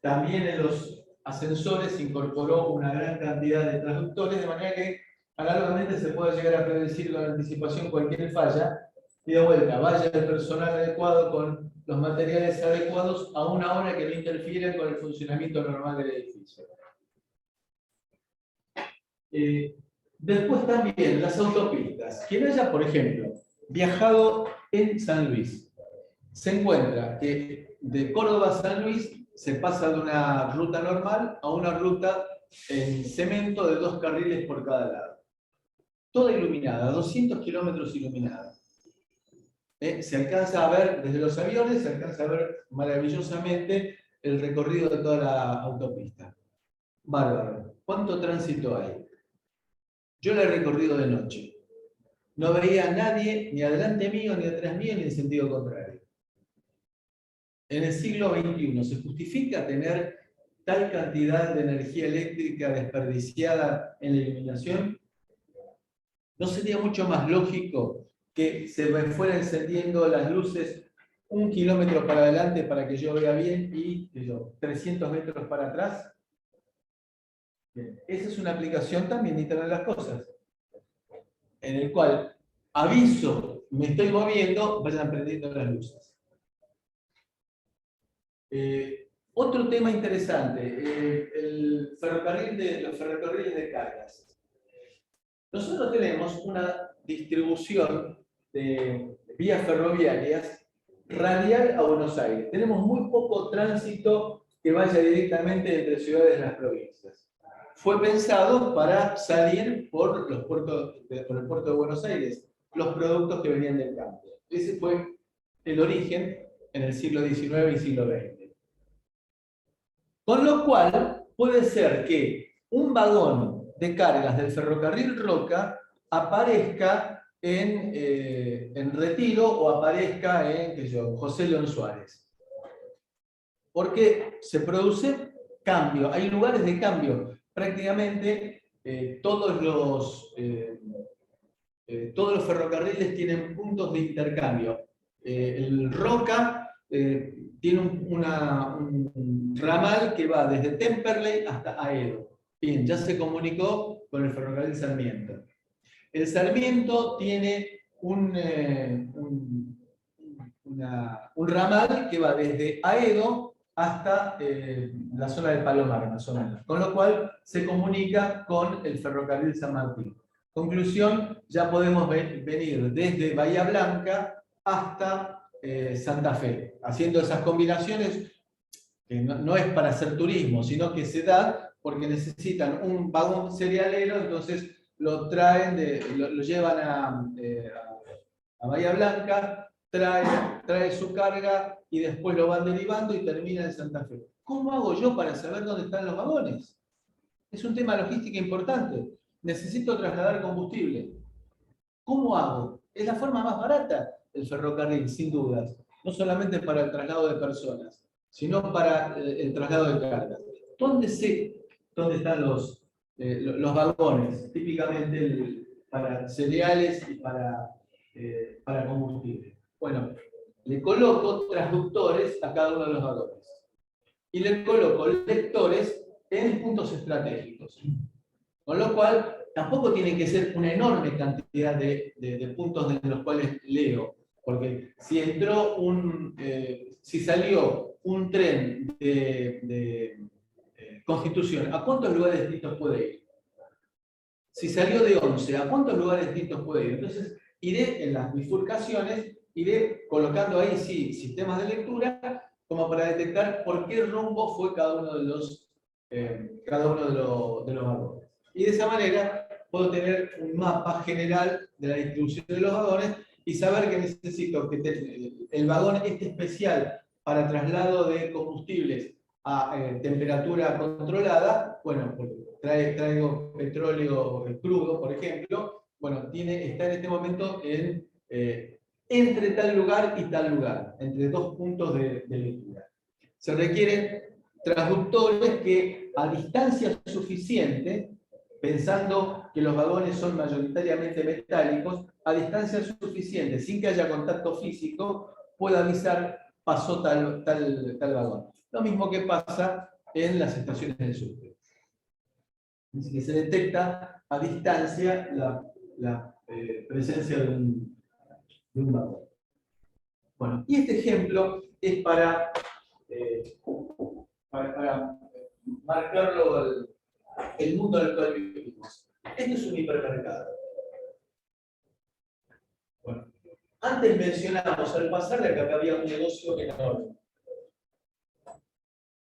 también en los ascensores incorporó una gran cantidad de transductores, de manera que análogamente se puede llegar a predecir con anticipación cualquier falla, y de vuelta, vaya el personal adecuado con los materiales adecuados a una hora que no interfieran con el funcionamiento normal del edificio. Después también las autopistas. Quien haya, por ejemplo, viajado en San Luis, se encuentra que de Córdoba a San Luis se pasa de una ruta normal a una ruta en cemento de 2 carriles por cada lado. Toda iluminada, 200 kilómetros iluminada. Se alcanza a ver desde los aviones, se alcanza a ver maravillosamente el recorrido de toda la autopista. Bárbaro. ¿Cuánto tránsito hay? Yo la he recorrido de noche. No veía a nadie, ni adelante mío, ni atrás mío, ni en sentido contrario. En el siglo XXI, ¿se justifica tener tal cantidad de energía eléctrica desperdiciada en la iluminación? ¿No sería mucho más lógico que se me fueran encendiendo las luces 1 kilómetro para adelante para que yo vea bien y 300 metros para atrás? Bien. Esa es una aplicación también de Internet de las Cosas, en el cual aviso, me estoy moviendo, vayan prendiendo las luces. Otro tema interesante, los ferrocarriles de cargas. Nosotros tenemos una distribución de vías ferroviarias radial a Buenos Aires. Tenemos muy poco tránsito que vaya directamente entre ciudades de las provincias. Fue pensado para salir por el puerto de Buenos Aires, los productos que venían del campo. Ese fue el origen en el siglo XIX y siglo XX. Con lo cual, puede ser que un vagón de cargas del ferrocarril Roca aparezca en Retiro o aparezca en José León Suárez. Porque se produce cambio, hay lugares de cambio. Prácticamente todos los ferrocarriles tienen puntos de intercambio. El Roca tiene un ramal que va desde Temperley hasta Aedo. Bien, ya se comunicó con el ferrocarril Sarmiento. El Sarmiento tiene un ramal que va desde Aedo hasta la zona de Palomar, más o menos. Con lo cual se comunica con el ferrocarril San Martín. Conclusión, ya podemos venir desde Bahía Blanca hasta Santa Fe, haciendo esas combinaciones que no es para hacer turismo, sino que se da porque necesitan un vagón cerealero, entonces lo traen, lo llevan a Bahía Blanca, trae su carga y después lo van derivando y termina en Santa Fe. ¿Cómo hago yo para saber dónde están los vagones? Es un tema logístico importante. Necesito trasladar combustible. ¿Cómo hago? Es la forma más barata. el ferrocarril, sin dudas. No solamente para el traslado de personas, sino para el traslado de cargas. ¿Dónde están los vagones? Típicamente para cereales y para combustible. Bueno, le coloco transductores a cada uno de los vagones. Y le coloco lectores en puntos estratégicos. Con lo cual, tampoco tiene que ser una enorme cantidad de puntos en los cuales leo. Porque si si salió un tren de Constitución, ¿a cuántos lugares distintos puede ir? Si salió de 11, ¿a cuántos lugares distintos puede ir? Entonces, iré en las bifurcaciones, iré colocando ahí, sí, sistemas de lectura, como para detectar por qué rumbo fue cada uno de los vagones. Y de esa manera puedo tener un mapa general de la distribución de los vagones y saber que necesito que el vagón especial para traslado de combustibles a temperatura controlada, bueno, traigo petróleo crudo, por ejemplo, bueno, está en este momento entre tal lugar y tal lugar, entre dos puntos de lectura. Se requieren transductores que a distancia suficiente, pensando que los vagones son mayoritariamente metálicos, a distancia suficiente, sin que haya contacto físico, pueda avisar pasó tal vagón. Lo mismo que pasa en las estaciones del subte. Así que se detecta a distancia la presencia de un vagón. Bueno, y este ejemplo es para marcarlo el mundo en el cual vivimos. Este es un hipermercado. Bueno, antes mencionamos al pasarle que acá había un negocio enorme.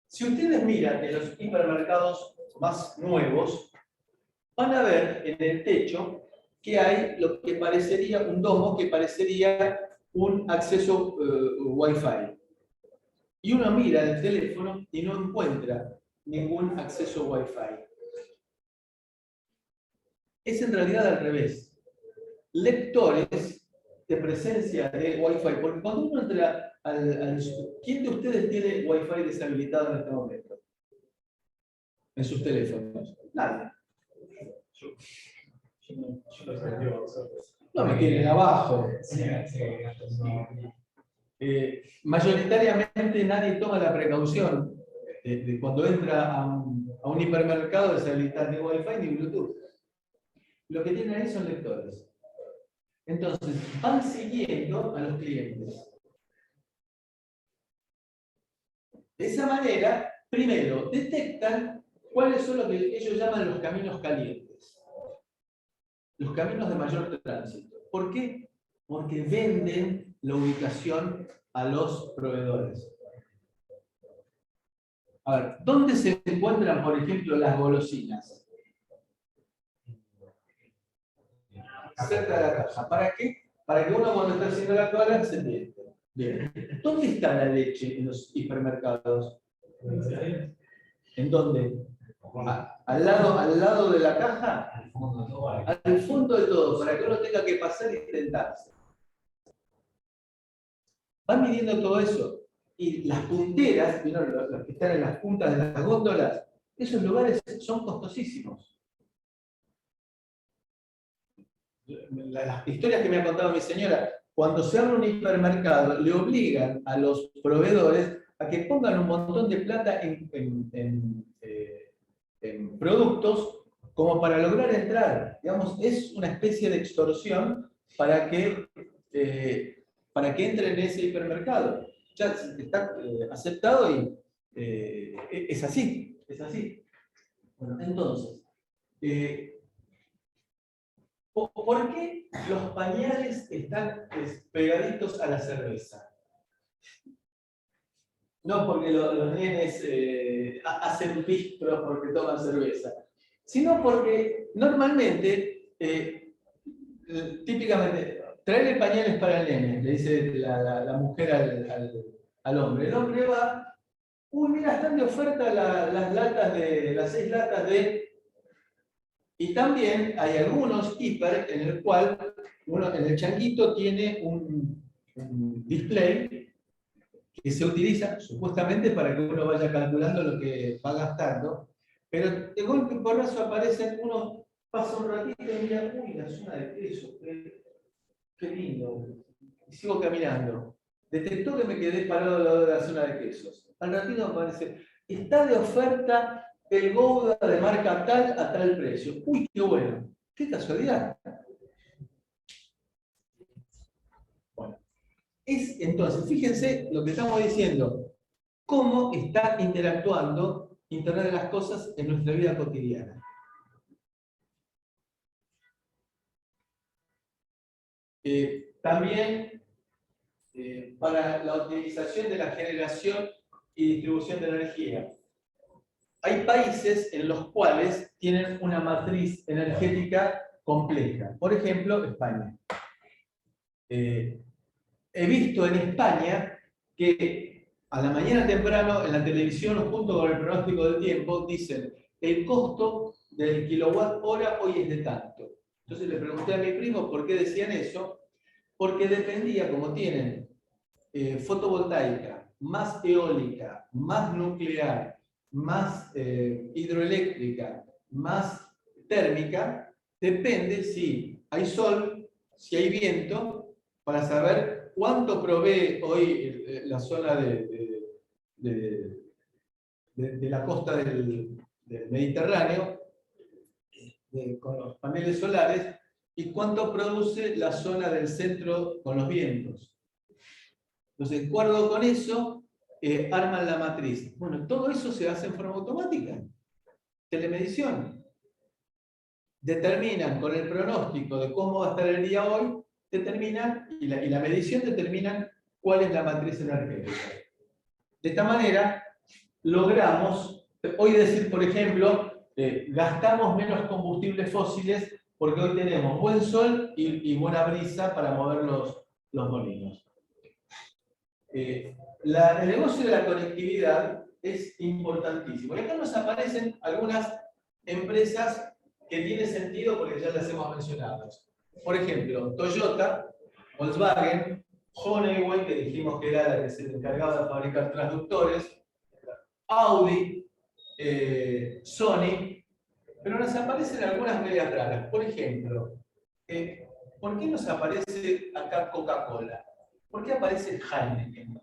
Si ustedes miran en los hipermercados más nuevos, van a ver en el techo que hay lo que parecería un domo, que parecería un acceso Wi-Fi. Y uno mira el teléfono y no encuentra ningún acceso Wi-Fi. Es en realidad al revés. Lectores de presencia de Wi-Fi, porque cuando uno entra ¿quién de ustedes tiene Wi-Fi deshabilitado en este momento? En sus teléfonos. Nadie. No me quieren abajo. Mayoritariamente nadie toma la precaución de cuando entra a un hipermercado deshabilitar ni Wi-Fi ni Bluetooth. Lo que tienen ahí son lectores. Entonces, van siguiendo a los clientes. De esa manera, primero, detectan cuáles son lo que ellos llaman los caminos calientes. Los caminos de mayor tránsito. ¿Por qué? Porque venden la ubicación a los proveedores. A ver, ¿dónde se encuentran, por ejemplo, las golosinas? Cerca de la casa. ¿Para qué? Para que uno cuando está haciendo la cola se entienda. Bien. ¿Dónde está la leche en los hipermercados? ¿En dónde? ¿Al lado de la caja? Al fondo de todo, para que uno tenga que pasar y sentarse. Van midiendo todo eso. Y las punteras, ¿vieron? Los que están en las puntas de las góndolas, esos lugares son costosísimos. Las historias que me ha contado mi señora, cuando se abre un hipermercado, le obligan a los proveedores a que pongan un montón de plata en productos como para lograr entrar. Digamos, es una especie de extorsión para que entren en ese hipermercado. Ya está aceptado y es así. Bueno, entonces, ¿por qué los pañales están pegaditos a la cerveza? No porque los nenes hacen bistros porque toman cerveza, sino porque normalmente, típicamente, traerle pañales para el nene, le dice la mujer al hombre. El hombre va, uy, mira, están de oferta las 6 latas de... Y también hay algunos hiper en el cual uno en el changuito tiene un display que se utiliza supuestamente para que uno vaya calculando lo que va gastando, pero de golpe y porrazo aparecen, uno pasa un ratito y mira, uy, la zona de queso, qué lindo, y sigo caminando. Detectó que me quedé parado al lado de la zona de quesos. Al ratito aparece, está de oferta el Gouda de marca tal a tal precio. Uy, qué bueno, qué casualidad. Bueno, entonces, fíjense lo que estamos diciendo, cómo está interactuando Internet de las Cosas en nuestra vida cotidiana. También para la utilización de la generación y distribución de energía. Hay países en los cuales tienen una matriz energética compleja. Por ejemplo, España. He visto en España que a la mañana temprano en la televisión, junto con el pronóstico del tiempo, dicen el costo del kilowatt hora hoy es de tanto. Entonces le pregunté a mi primo por qué decían eso, porque dependía, como tienen fotovoltaica, más eólica, más nuclear, más hidroeléctrica, más térmica, depende si hay sol, si hay viento, para saber cuánto provee hoy la zona de la costa del Mediterráneo con los paneles solares y cuánto produce la zona del centro con los vientos. Entonces, de acuerdo con eso, arman la matriz. Bueno, todo eso se hace en forma automática. Telemedición. Determinan con el pronóstico de cómo va a estar el día hoy, determinan, y la medición determinan cuál es la matriz energética. De esta manera, logramos, hoy decir, por ejemplo, gastamos menos combustibles fósiles porque hoy tenemos buen sol y buena brisa para mover los molinos. El negocio de la conectividad es importantísimo. Y acá nos aparecen algunas empresas que tienen sentido porque ya las hemos mencionado. Por ejemplo, Toyota, Volkswagen, Honeywell, que dijimos que era la que se encargaba de fabricar transductores, Audi, Sony, pero nos aparecen algunas medias raras. Por ejemplo, ¿por qué nos aparece acá Coca-Cola? ¿Por qué aparece Heineken?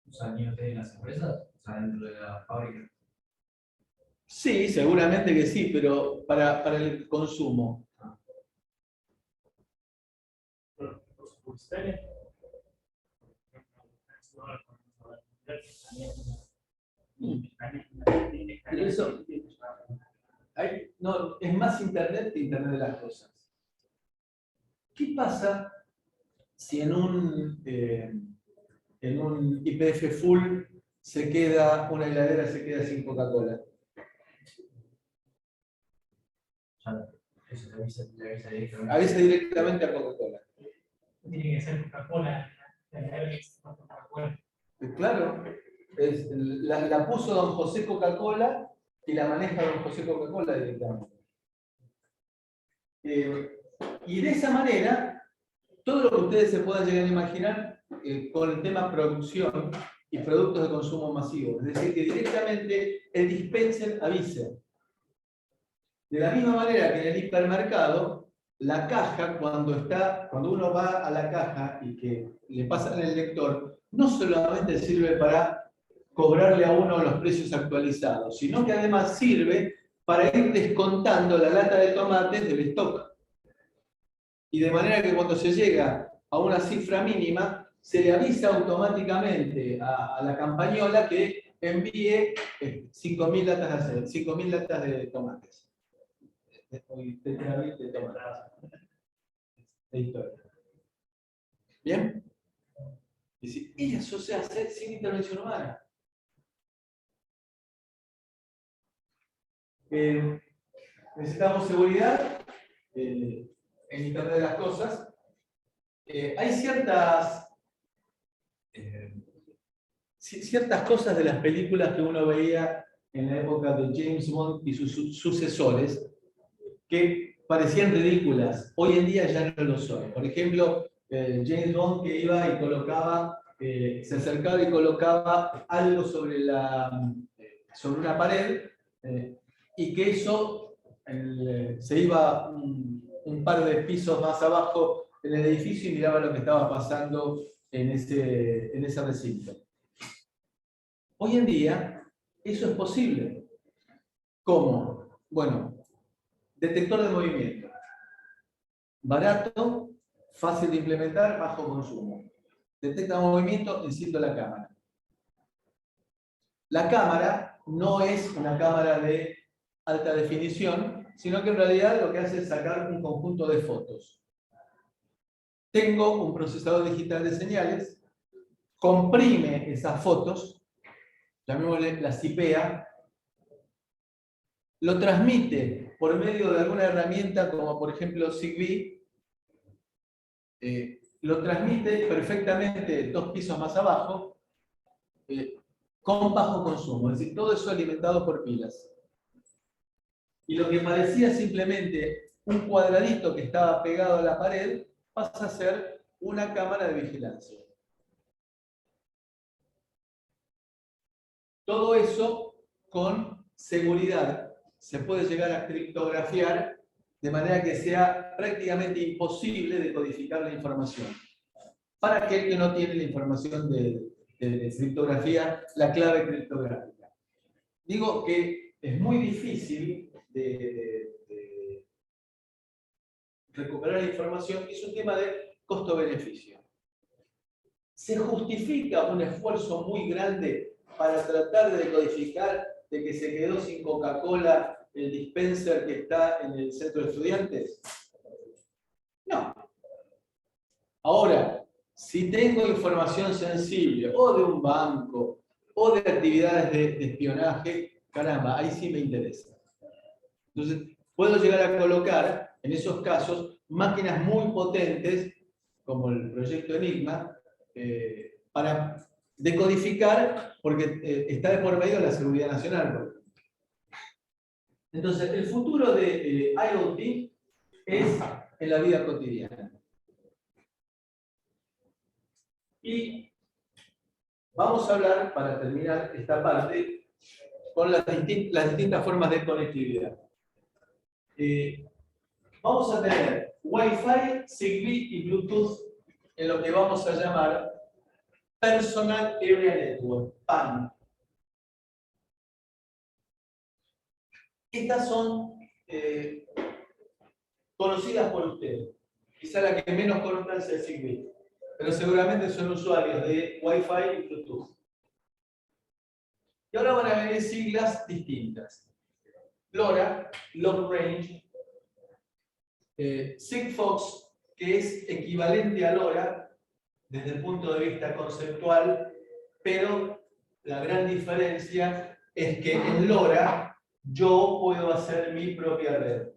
¿Los años de las empresas? O sea, dentro de la fábrica. Sí, seguramente que sí, pero para el consumo. Pero eso, no, es más Internet que Internet de las Cosas. ¿Qué pasa si en un YPF full una heladera se queda sin Coca-Cola? Eso le avisa directamente. Avisa directamente a Coca-Cola. Tiene que ser Coca-Cola. Claro, la puso don José Coca-Cola y la maneja don José Coca-Cola directamente. Y de esa manera, todo lo que ustedes se puedan llegar a imaginar con el tema producción y productos de consumo masivo. Es decir, que directamente el dispenser avise. De la misma manera que en el hipermercado, la caja, cuando uno va a la caja y que le pasan el lector, no solamente sirve para cobrarle a uno los precios actualizados, sino que además sirve para ir descontando la lata de tomates del stock. Y de manera que cuando se llega a una cifra mínima, se le avisa automáticamente a la campañola que envíe 5.000 latas de tomates. ¿Bien? Y eso se hace sin intervención humana. Necesitamos seguridad en Internet de las Cosas. Hay ciertas cosas de las películas que uno veía en la época de James Bond y sus sucesores, que parecían ridículas, hoy en día ya no lo son. Por ejemplo, James Bond que iba y colocaba, se acercaba y colocaba algo sobre una pared, y que eso se iba un par de pisos más abajo en el edificio y miraba lo que estaba pasando en ese recinto. Hoy en día eso es posible. ¿Cómo? Bueno, detector de movimiento. Barato, fácil de implementar, bajo consumo. Detecta movimiento, enciendo la cámara. La cámara no es una cámara de alta definición, sino que en realidad lo que hace es sacar un conjunto de fotos. Tengo un procesador digital de señales, comprime esas fotos, llamémosle la cipea, lo transmite por medio de alguna herramienta como por ejemplo Zigbee, lo transmite perfectamente 2 pisos más abajo, con bajo consumo, es decir, todo eso alimentado por pilas. Y lo que parecía simplemente un cuadradito que estaba pegado a la pared, pasa a ser una cámara de vigilancia. Todo eso con seguridad. Se puede llegar a criptografiar de manera que sea prácticamente imposible decodificar la información. Para aquel que no tiene la información de criptografía, la clave criptográfica. Digo que es muy difícil de recuperar la información, es un tema de costo-beneficio. ¿Se justifica un esfuerzo muy grande para tratar de decodificar de que se quedó sin Coca-Cola el dispenser que está en el centro de estudiantes? No. Ahora, si tengo información sensible, o de un banco, o de actividades de espionaje, caramba, ahí sí me interesa. Entonces, puedo llegar a colocar, en esos casos, máquinas muy potentes, como el proyecto Enigma, para decodificar, porque está de por medio la seguridad nacional. Entonces, el futuro de IoT es en la vida cotidiana. Y vamos a hablar, para terminar esta parte, con las distintas formas de conectividad. Vamos a tener Wi-Fi, Zigbee y Bluetooth en lo que vamos a llamar Personal Area Network, PAN. Estas son conocidas por ustedes. Quizá la que menos conozcan sea Zigbee, pero seguramente son usuarios de Wi-Fi y Bluetooth. Y ahora van a venir siglas distintas. LoRa, Long Range, Sigfox, que es equivalente a LoRa desde el punto de vista conceptual, pero la gran diferencia es que en LoRa yo puedo hacer mi propia red.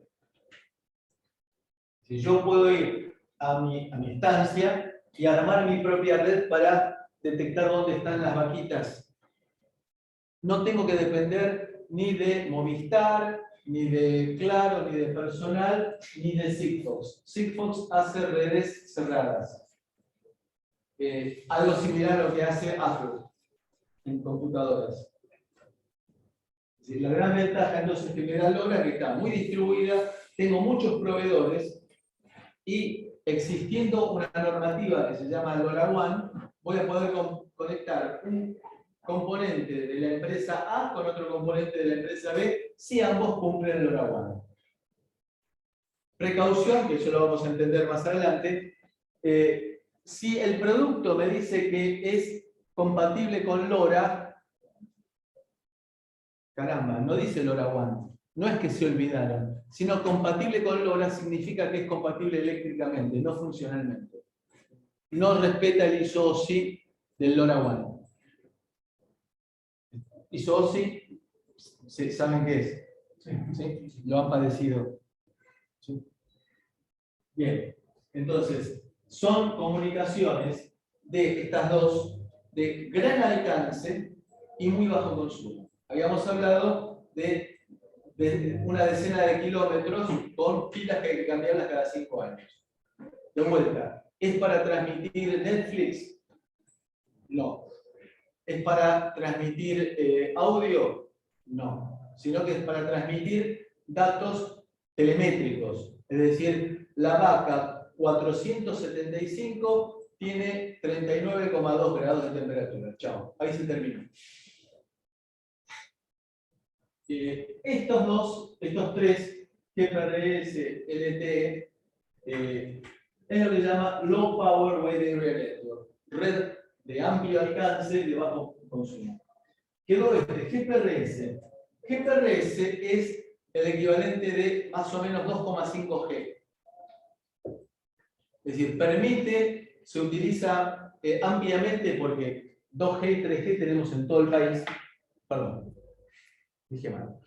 Si yo puedo ir a mi instancia y armar mi propia red para detectar dónde están las vaquitas, no tengo que depender ni de Movistar, ni de Claro, ni de Personal, ni de Sigfox. Sigfox hace redes cerradas. Algo similar a lo que hace Apple en computadoras. Es decir, la gran ventaja entonces que me da LoRa es que está muy distribuida, tengo muchos proveedores y existiendo una normativa que se llama LoRaWAN, voy a poder conectar un componente de la empresa A con otro componente de la empresa B si ambos cumplen LoRaWAN. Precaución, que eso lo vamos a entender más adelante, si el producto me dice que es compatible con LoRa, caramba, no dice LoRaWAN, no es que se olvidaron, sino compatible con LoRa significa que es compatible eléctricamente, no funcionalmente. No respeta el ISO-OSI del LoRaWAN. ISO-OSI, ¿saben qué es? ¿Sí? Lo han padecido. ¿Sí? Bien, entonces, son comunicaciones de estas dos de gran alcance y muy bajo consumo. Habíamos hablado de de una decena de kilómetros con pilas que hay que cambiarlas cada 5 años. De vuelta, ¿es para transmitir Netflix? No. ¿Es para transmitir audio? No. Sino que es para transmitir datos telemétricos. Es decir, la vaca 475 tiene 39,2 grados de temperatura. Chao. Ahí se terminó. Estos tres, GPRS, LTE, es lo que se llama Low Power Wide Area Network, red de amplio alcance y de bajo consumo. Quedó GPRS. GPRS es el equivalente de más o menos 2,5 G. Es decir, se utiliza ampliamente porque 2G y 3G tenemos en todo el país. Perdón, dije mal.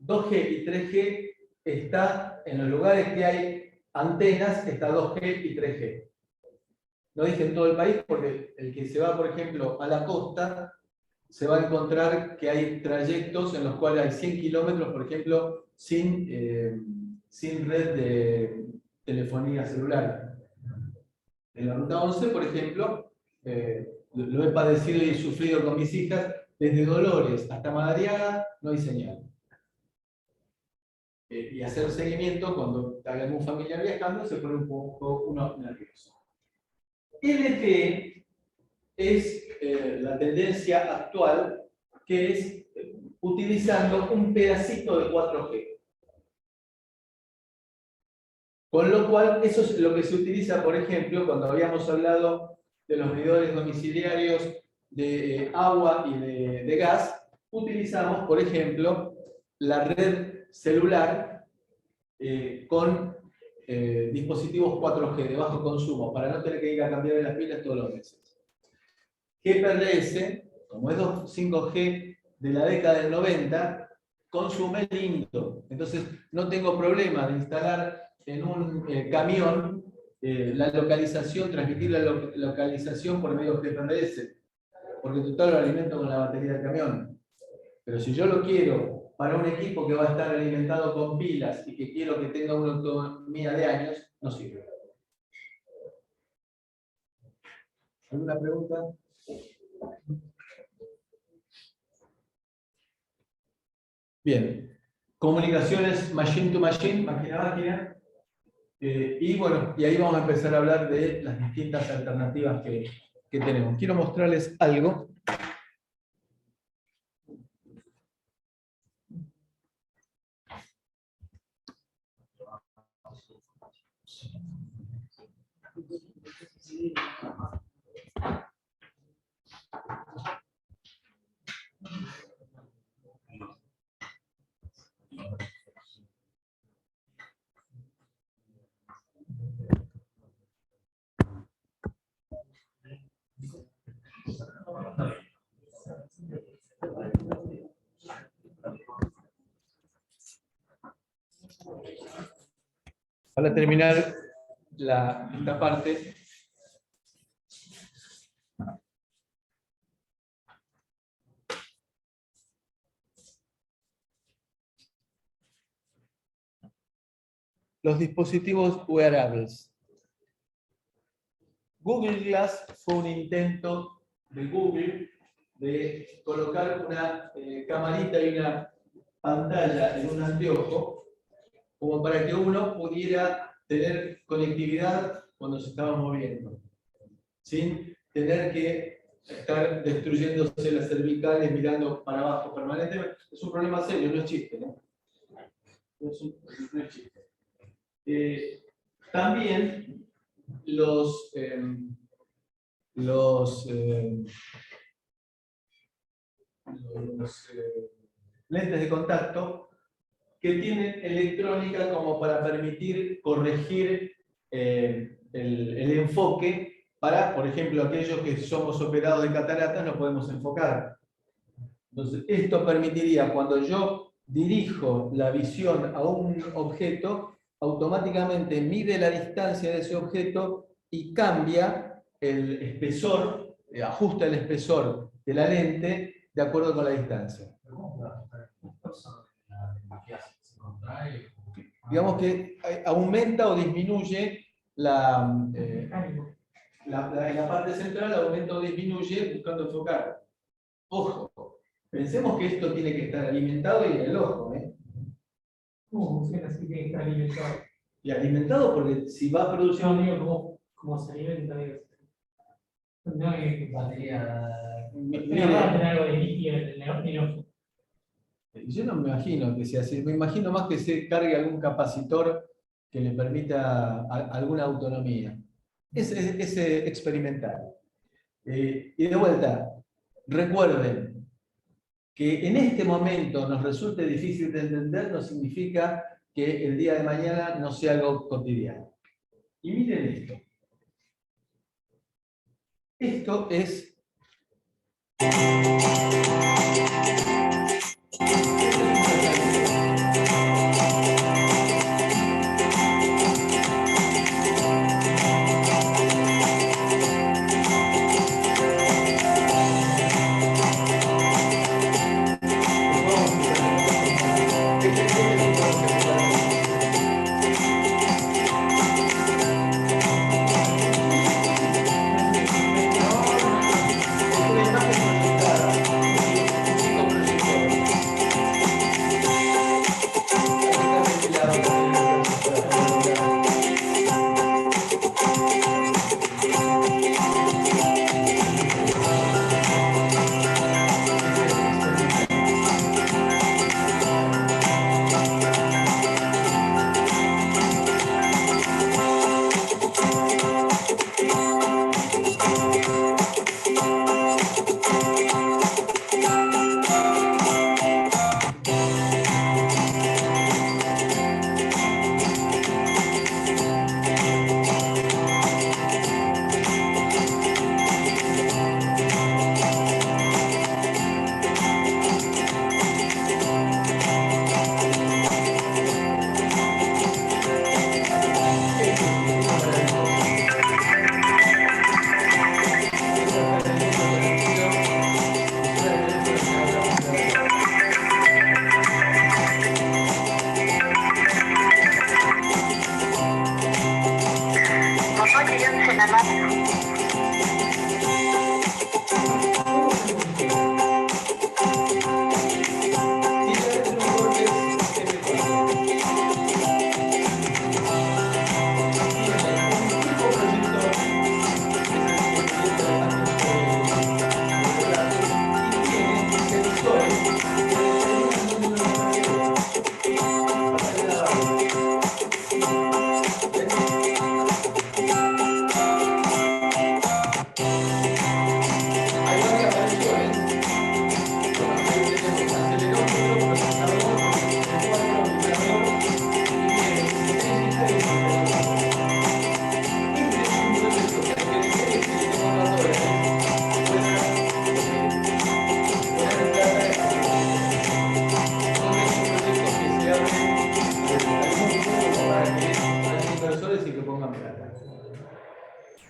2G y 3G está en los lugares que hay antenas, está 2G y 3G. No dije en todo el país porque el que se va, por ejemplo, a la costa, se va a encontrar que hay trayectos en los cuales hay 100 kilómetros, por ejemplo, sin red de telefonía celular. En la ruta 11, por ejemplo, lo he padecido y he sufrido con mis hijas, desde Dolores hasta Madariaga no hay señal. Y hacer seguimiento, cuando hay algún familiar viajando, se pone un poco uno nervioso. LTE es la tendencia actual, que es utilizando un pedacito de 4G. Con lo cual, eso es lo que se utiliza, por ejemplo, cuando habíamos hablado de los medidores domiciliarios de agua y de gas, utilizamos, por ejemplo, la red celular con dispositivos 4G de bajo consumo, para no tener que ir a cambiar las pilas todos los meses. GPRS, como es 5G de la década del 90, consume lindo. Entonces, no tengo problema de instalar en un camión la localización, transmitir la localización por medio de GPRS, porque total lo alimento con la batería del camión. Pero si yo lo quiero para un equipo que va a estar alimentado con pilas y que quiero que tenga una autonomía de años, no sirve. ¿Alguna pregunta? Bien. Comunicaciones machine to machine, máquina a máquina. Y bueno, y ahí vamos a empezar a hablar de las distintas alternativas que tenemos. Quiero mostrarles algo. Para terminar esta parte, los dispositivos wearables. Google Glass fue un intento de Google de colocar una camarita y una pantalla en un anteojo, como para que uno pudiera tener conectividad cuando se estaba moviendo, sin tener que estar destruyéndose las cervicales mirando para abajo permanentemente. Es un problema serio, no es chiste, ¿no? No es chiste. También los lentes de contacto que tienen electrónica como para permitir corregir el enfoque para, por ejemplo, aquellos que somos operados de cataratas no podemos enfocar. Entonces, esto permitiría, cuando yo dirijo la visión a un objeto, automáticamente mide la distancia de ese objeto y cambia el espesor, ajusta el espesor de la lente de acuerdo con la distancia. Digamos que aumenta o disminuye en la parte central, aumenta o disminuye buscando enfocar. Ojo, pensemos que esto tiene que estar alimentado y en el ojo, ¿eh? ¿Cómo funciona así que está alimentado? Y alimentado porque si va a producir. Yo digo, ¿cómo se alimenta? Digo. No es Batería. Pero va a tener algo de líquido en el ojo. Yo no me imagino que sea así, me imagino más que se cargue algún capacitor que le permita alguna autonomía. Es experimental. Y de vuelta, recuerden que en este momento nos resulte difícil de entender, no significa que el día de mañana no sea algo cotidiano. Y miren esto. Esto es.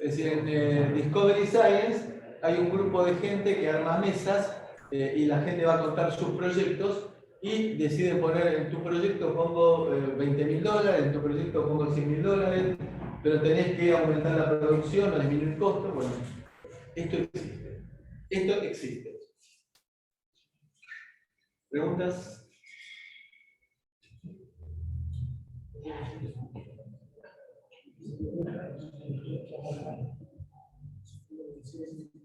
Es decir, en Discovery Science hay un grupo de gente que arma mesas y la gente va a contar sus proyectos y decide poner en tu proyecto pongo $20.000, en tu proyecto pongo $100.000, pero tenés que aumentar la producción o disminuir costos. Bueno, esto existe. Esto existe. ¿Preguntas?